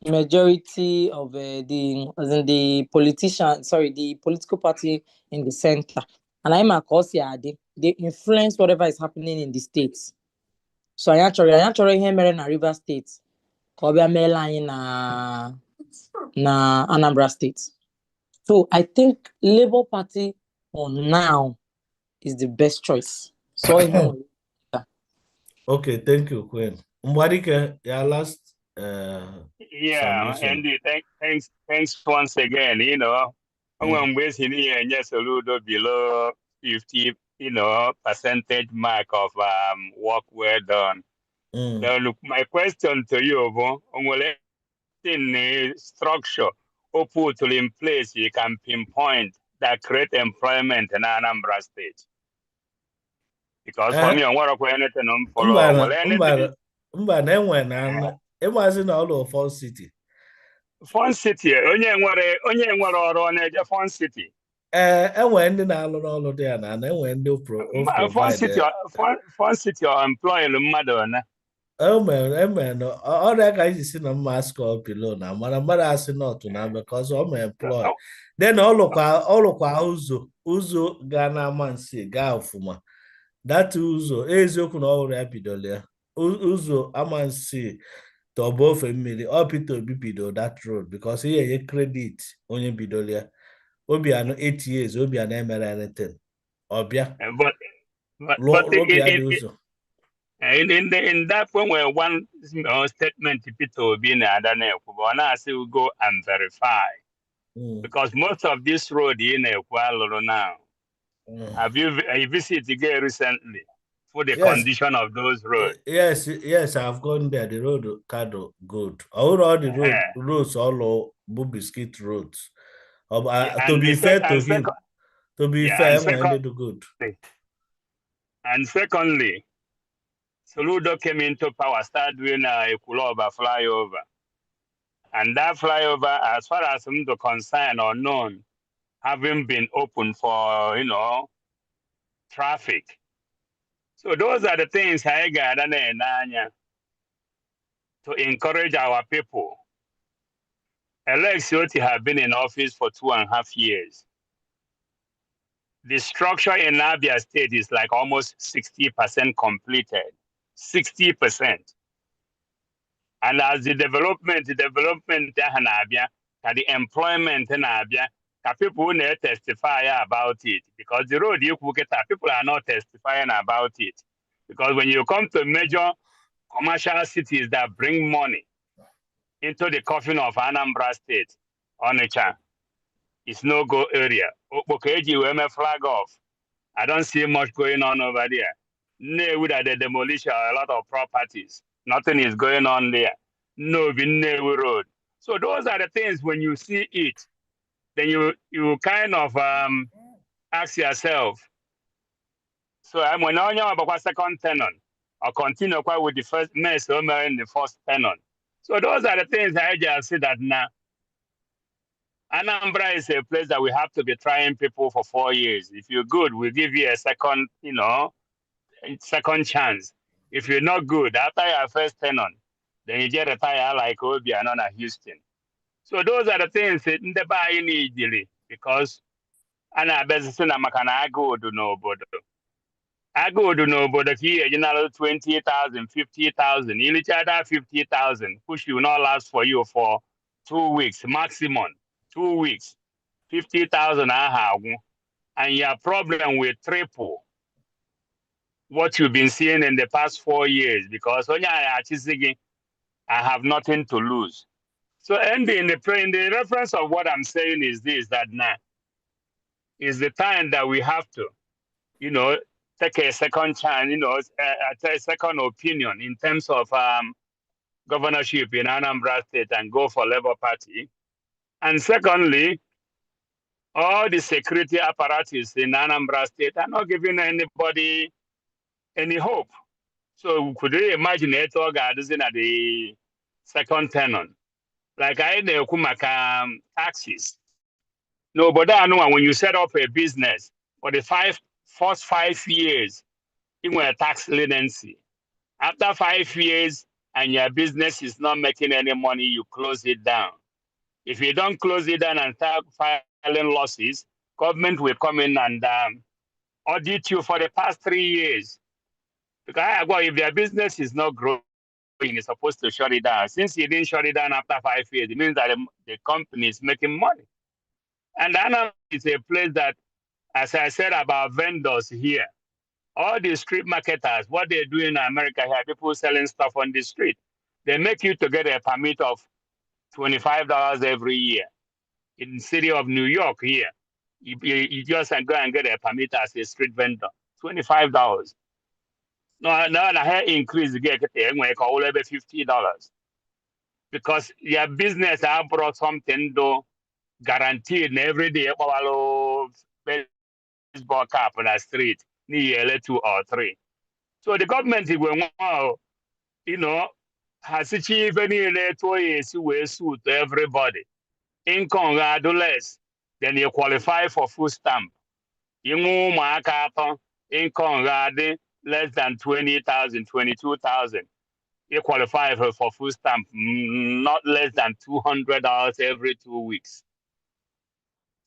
majority of the political party in the center. And I'm a cause they influence whatever is happening in the states. So I actually here in River State. Kobia Mela na Anambra State. So I think Labour Party for now is the best choice. So okay, thank you, Queen. Mwadike, your last yeah, and thanks once again. You know, when we're in here, yes, a little below 50, percentage mark of work well done. Now, look, my question to you, in the structure or put in place, you can pinpoint that create employment in Anambra State. Because for me, I want to anything follow. It wasn't all of Fun City. Fun City, onye nwere ọrụ ọ na-eje Fun City. Enwe ndị na-alụ n'ọrụ dị ya na enwe ndị Fun City ọ employ mmadụ na. Ọrịa ka iji si na mma asị pilo na mana mmadụ asị nọtụ na because ọ ma employ. Then ọlụkwa ụzọ gaa na Amansi gaa ọfụma. That ụzọ eziokwu na ọhụrụ ya bidoro ya. Ụzọ Amansi tọbụ ofe mmiri ọ Peter Obi bido that road because ihe ye credit onye bidoro ya. Obiano 8 years Obiano emere anything. Ọbịa. In that point where one statement Peter Obi na Adane Kubona say we go and verify. Because most of this road in Ecuador now. Have you visited again recently for the condition of those roads? Yes, I've gone there. The road kind of good. All the roads all biscuit roads. To be fair to him, they do good. And secondly, Soludo came into power, started doing a Kuloba flyover. And that flyover, as far as I'm concerned or known, having been open for, traffic. So those are the things I got to encourage our people. Alex Yoti have been in office for 2.5 years. The structure in Abia State is like almost 60% completed. 60%. And as the development in Abia, the employment in Abia, people will not testify about it because the road you could get, people are not testifying about it. Because when you come to major commercial cities that bring money into the coffin of Anambra State, Onitsha, it's no go area. Okeji will flag off. I don't see much going on over there. With the demolition of a lot of properties. Nothing is going on there. No Vinnewu Road. So those are the things when you see it, then you kind of ask yourself. So I'm when I know about second tenant, I'll continue with the first mess in the first tenant. So those are the things I just see that now. Anambra is a place that we have to be trying people for 4 years. If you're good, we'll give you a second, second chance. If you're not good, after your first tenant, then you get a tire like Obiano and Houston. So those are the things that in the buy easily because ana bezina makana go do no bodo. I go to no bodo here, 20,000, 50,000. You each other 50,000, which will not last for you for 2 weeks, maximum 2 weeks. 50,000 and your problem will triple what you've been seeing in the past 4 years because when I have nothing to lose. So, and in the reference of what I'm saying is this, that now, is the time that we have to, take a second chance, a second opinion in terms of governorship in Anambra State and go for Labour Party. And secondly, all the security apparatus in Anambra State are not giving anybody any hope. So could you imagine it all in at the second tenant? Like I know taxes. No, but I know when you set up a business for the first 5 years, you want a tax leniency. After 5 years and your business is not making any money, you close it down. If you don't close it down and start filing losses, government will come in and audit you for the past 3 years. Because if their business is not growing, it's supposed to shut it down. Since you didn't shut it down after 5 years, it means that the company is making money. And Anambra is a place that, as I said about vendors here, all the street marketers, what they do in America here, people selling stuff on the street, they make you to get a permit of $25 every year. In the city of New York here, you just go and get a permit as a street vendor, $25. No, I have increased get $50 because your business I brought something though guaranteed every day baseball cap on the street, nearly 2 or 3. So the government will, has achieved any ways to everybody. Income less, then you qualify for food stamp. Income less than 20,000, 22,000. You qualify for food stamp, not less than $200 every 2 weeks.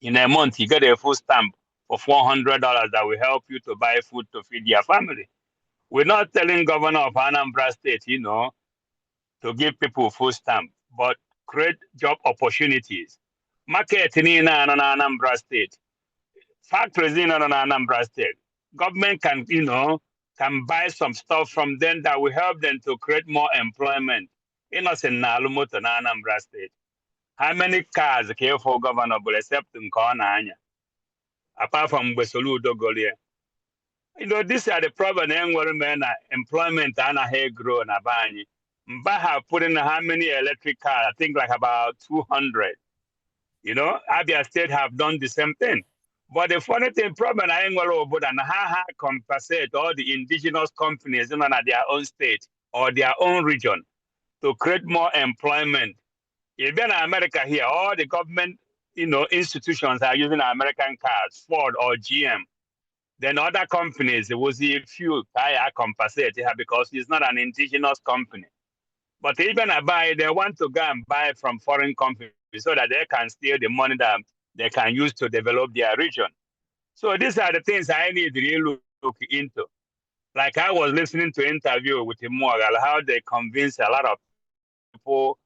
In a month, you get a food stamp for $400 that will help you to buy food to feed your family. We're not telling governor of Anambra State, to give people food stamp, but create job opportunities. Market in Anambra State, factories in Anambra State. Government can, can buy some stuff from them that will help them to create more employment. In Anambra State. How many cars care for governor except in Kornanya? Apart from Besoludo Golia. These are the problem employment and a grow in Abani. Mbaha put in how many electric cars? I think like about 200. Abia State have done the same thing. But the funny thing, problem I ain't about and how compensate all the indigenous companies in their own state or their own region to create more employment. Even in America here, all the government, institutions are using American cars, Ford or GM. Then other companies, it was a few higher compensate because it's not an indigenous company. But even they want to go and buy from foreign companies so that they can steal the money that they can use to develop their region. So these are the things I need to really look into. Like I was listening to an interview with Morgan, how they convince a lot of people,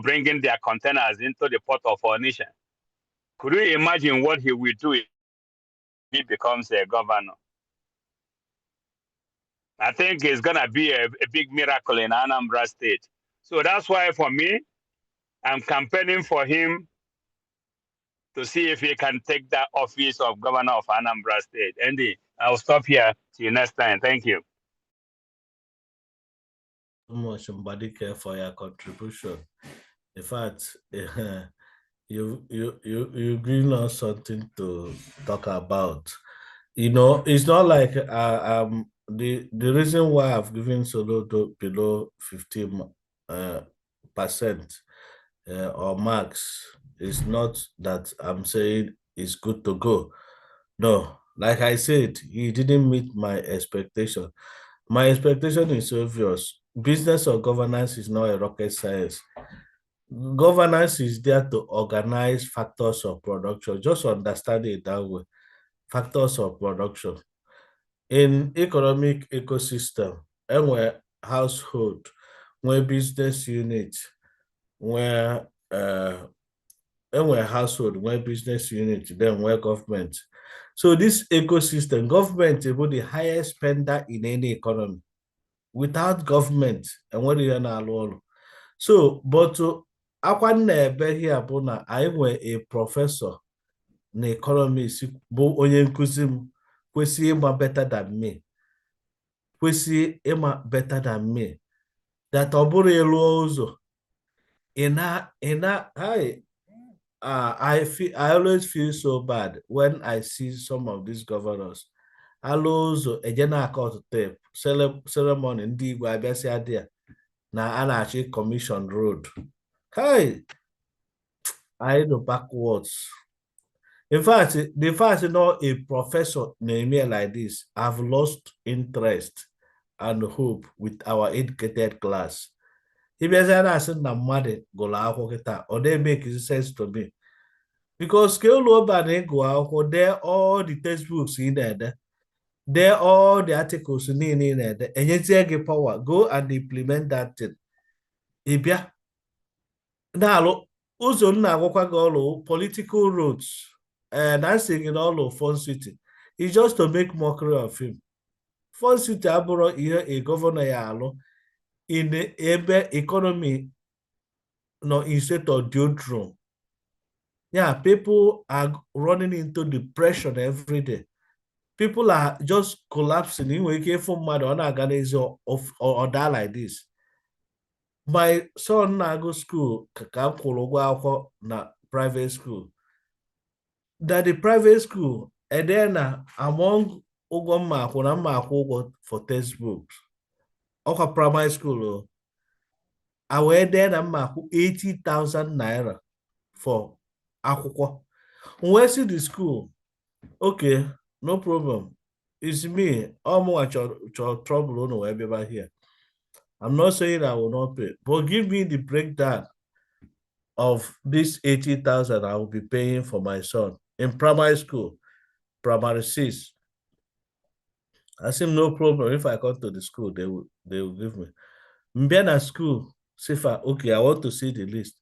bringing their containers into the port of Onitsha. Could you imagine what he will do if he becomes a governor? I think it's going to be a big miracle in Anambra State. So that's why for me, I'm campaigning for him to see if he can take that office of governor of Anambra State. Andy, I'll stop here. See you next time. Thank you. So much, Mbadike, for your contribution. In fact, you bring us something to talk about. It's not like the reason why I've given Soludo below 15% or max is not that I'm saying it's good to go. No, like I said, he didn't meet my expectation. My expectation is obvious. Business or governance is not a rocket science. Governance is there to organize factors of production. Just understand it that way. Factors of production. In economic ecosystem, and where household, where business unit, where household, where business unit, then where government. So this ecosystem, government is the highest spender in any economy. Without government, and what do you know? So, but I want to be here, I were a professor na economist bụ onye nkụzi m kwesịrị ịma better than me, kwesịrị ịma better than me, that ọ bụrụ ịlụọ ụzọ I always feel so bad when I see some of these governors. Alụọ eje na-akọt tape ceremony ndị Igbo abịasị adịa na a na-achị commission road. Hey, I know backwards. In fact, the fact know a professor named like this, I've lost interest and hope with our educated class. If there's an asset na mmadụ gụrụ akwụkwọ kịta, ọ dey make sense to me. Because scale over na ịgụ akwụkwọ, there all the textbooks in there, there all the articles in there, and you take power, go and implement that thing. Ibia. Now, ụzọ nna agwakwa gị ọlụ political roads, and I'm saying all of Fun City. It's just to make mockery of him. Fun City abụrụ ihe a governor ya alụ in the ebe economy no instead of deodorant. Yeah, people are running into depression every day. People are just collapsing. You wake from mad on organization or that like this. My son na go school na private school. That the private school and then among Ugoma for textbooks. Oka primary school, I went there and 80,000 naira for akwụkwọ. When see the school, okay, no problem. It's me. I'm trouble on wherever here. I'm not saying I will not pay, but give me the breakdown of this 80,000 I will be paying for my son in primary school, primary 6. I said no problem. If I come to the school, they will give me. Mbiana school, Sifa, okay, I want to see the list.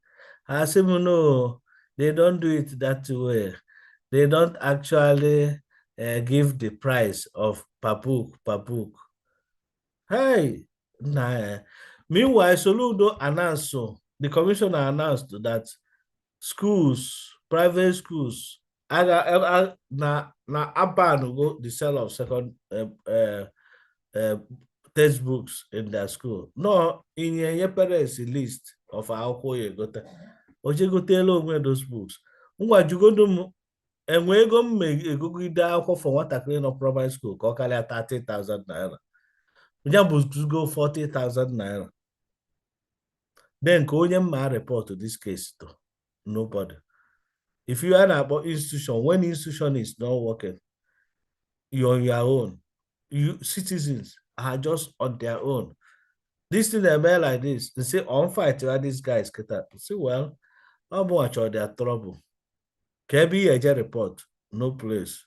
I said no, they don't do it that way. They don't actually give the price of per book. Hey, nah. Meanwhile, Soludo announced, the commissioner announced that schools, private schools, na aban go the sale of second textbooks in their school. No, in your parents list of our got those books. And we go make a good down for what a clean of primary school, Kokala 30,000 naira. We just go 40,000 naira. Then Koyama report to this case to nobody. If you are about institution, when institution is not working, you're on your own. You citizens are just on their own. This thing they made like this, they say on fight where these guys get up. Say, well, how much are their trouble? KB a report, no place.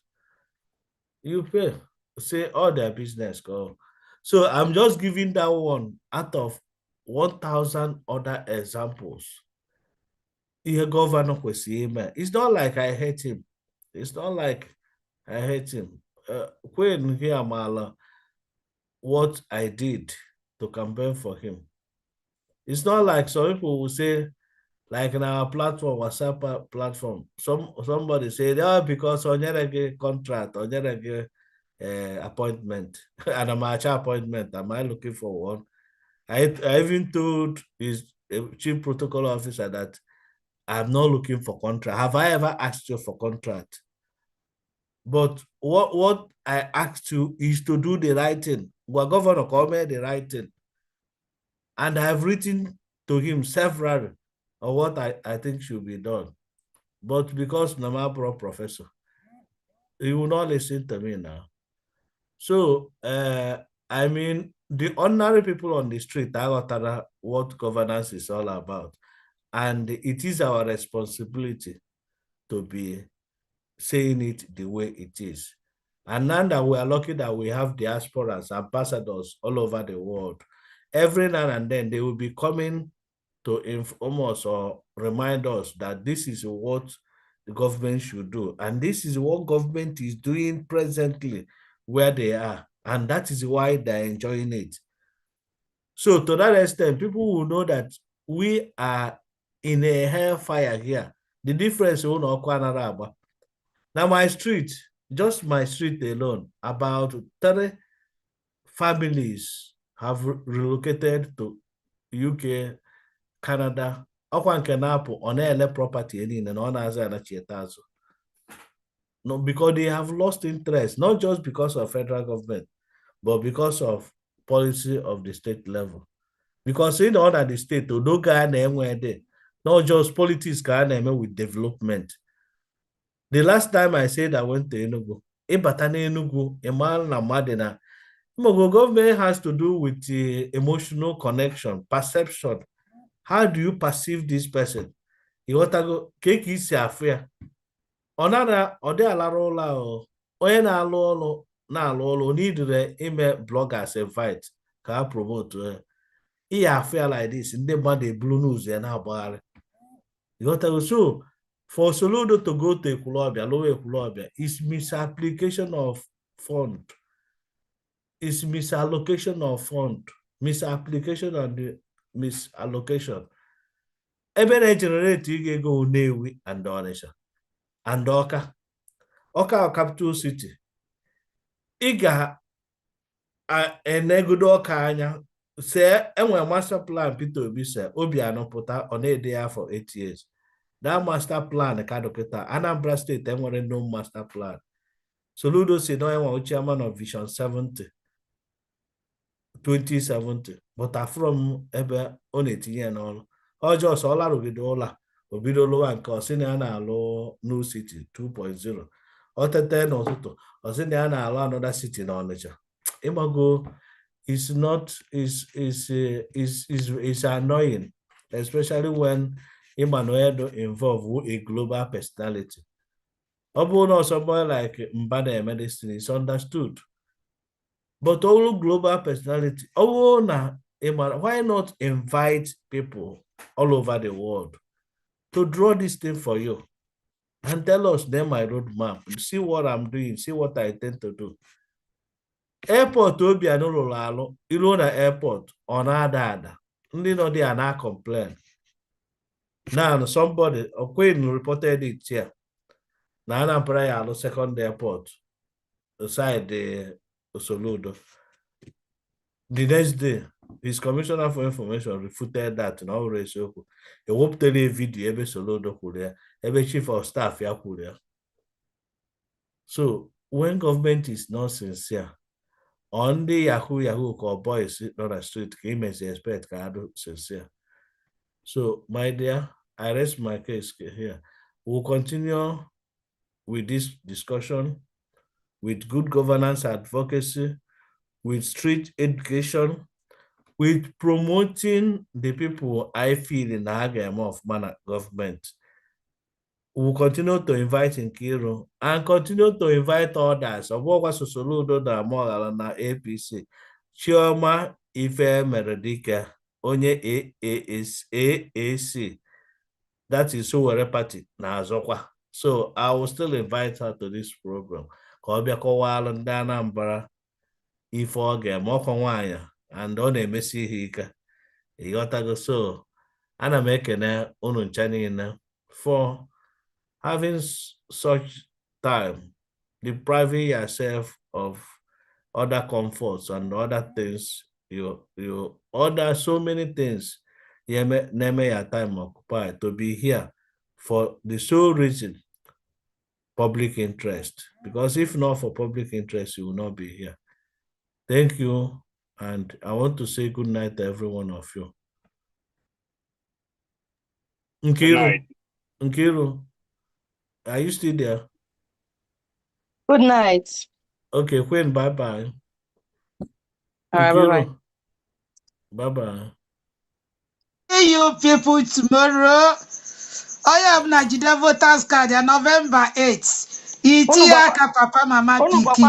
You pay, say all their business go. So I'm just giving that one out of 1,000 other examples. Governor it's not like I hate him. It's not like I hate him. When here Mala, what I did to campaign for him. It's not like some people will say, like in our platform, WhatsApp platform, somebody said, oh, because Onyerege contract, Onyerege appointment, and I'm at appointment. Am I looking for one? I even told his chief protocol officer that I'm not looking for contract. Have I ever asked you for contract? But what I asked you is to do the right thing. Well, Governor Kome the right thing. And I have written to him several of what I think should be done. But because Namabro professor, he will not listen to me now. So, I mean, the ordinary people on the street are what governance is all about. And it is our responsibility to be saying it the way it is. And now that we are lucky that we have diasporas, ambassadors all over the world, every now and then they will be coming to inform us or remind us that this is what the government should do. And this is what government is doing presently where they are. And that is why they're enjoying it. So to that extent, people will know that we are in a hellfire here. The difference is Now my street, just my street alone, about 30 families have relocated to UK, Canada. Ọkwa nke na-apụ ọ na-ele property niile na ọ na-aza anachieta azụ. No, because they have lost interest, not just because of federal government, but because of policy of the state level. Because in order the state, not just politics can with development. The last time I said I went to Enugu, government has to do with the emotional connection, perception. How do you perceive this person? You want to go, cake is affair. Onara ode alara ụlọ onye na-alụ ọrụ na-alụ ọrụ n'idire ime bloggers invite ka ha promote ihe affair like this ndị mmadụ ebulu n'ụzọ ya na-agbagharị. So for Soludo to go to Ekwulobia, Lower Ekwulobia, is misapplication of fund, is misallocation of fund, misapplication and the misallocation. Ebe na-generate ị ga-ego Nnewi and Onitsha and Awka capital city. Iga enegudo Awka anya say enwe master plan Peter Obi say Obiano pụta ọ na-ede ya for 8 years. That master plan ka dokita Anambra state enwere no master plan. Soludo si no enwe chairman of Vision 2070, but from ebe ọ na-etinye n'ọrụ ọjọọ so ọla rugide ụla obido lowa nke osina na-alụ New City 2.0 otete n'ụtụtụ osina na-alụ another city na Onitsha. Imago is annoying, especially when Emmanuel involved a global personality. Although somebody like Mbana medicine is understood, but all global personality. Oh, why not invite people all over the world to draw this thing for you and tell us then my roadmap, see what I'm doing, see what I intend to do. Airport Obiano Lalo, Ilona Airport on Ada. Ndị nọ there na complain. Now somebody Queen reported it here. Na Anambra ya second airport aside the Soludo. The next day, his commissioner for information refuted that in all race. He whooped a video ebe Soludo kuria, ebe chief of staff ya kuria. So when government is not sincere, on the Yahoo call boys on the street, he may expect to do sincere. So, my dear, I rest my case here. We'll continue with this discussion, with good governance advocacy, with street education, with promoting the people I feel in the agam of government. We'll continue to invite Nkiru and continue to invite others. Of what was Soludo da Moral na APC. Chioma Ife Meredika, onye AAC. That is Suwere Party na Azokwa. So I will still invite her to this program. Kobia Kowal and Anambra Ife Oge Moko Nwanya and on a Messi Hika. Igotago so ana mekene unu nchani for having such time, depriving yourself of other comforts and other things, you order so many things, you name your time occupied to be here for the sole reason, public interest. Because if not for public interest, you will not be here. Thank you, and I want to say good night to every one of you. Nkiru, are you still there? Good night. Okay, Queen, bye-bye. All right, bye-bye. Bye-bye. See you people tomorrow. I have Nigeria voters card on November 8th. Itiaka papa mama pikin.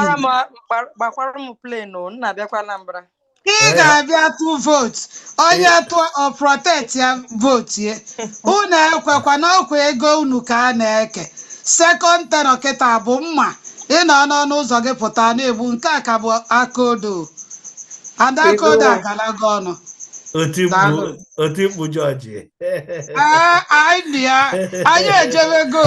Ị ga-abịa to vote. Onye to protect ya vote ye. Unu ekwekwa na ọkwa ego unu ka a na-eke. Second ten ọkịta bụ mma. Ị nọ n'ọnụ ụzọ gị pụta na-egbu nke a ka bụ akodo. And akodo akalaga ọnụ. Otimkpu George. Anyị ejebe go.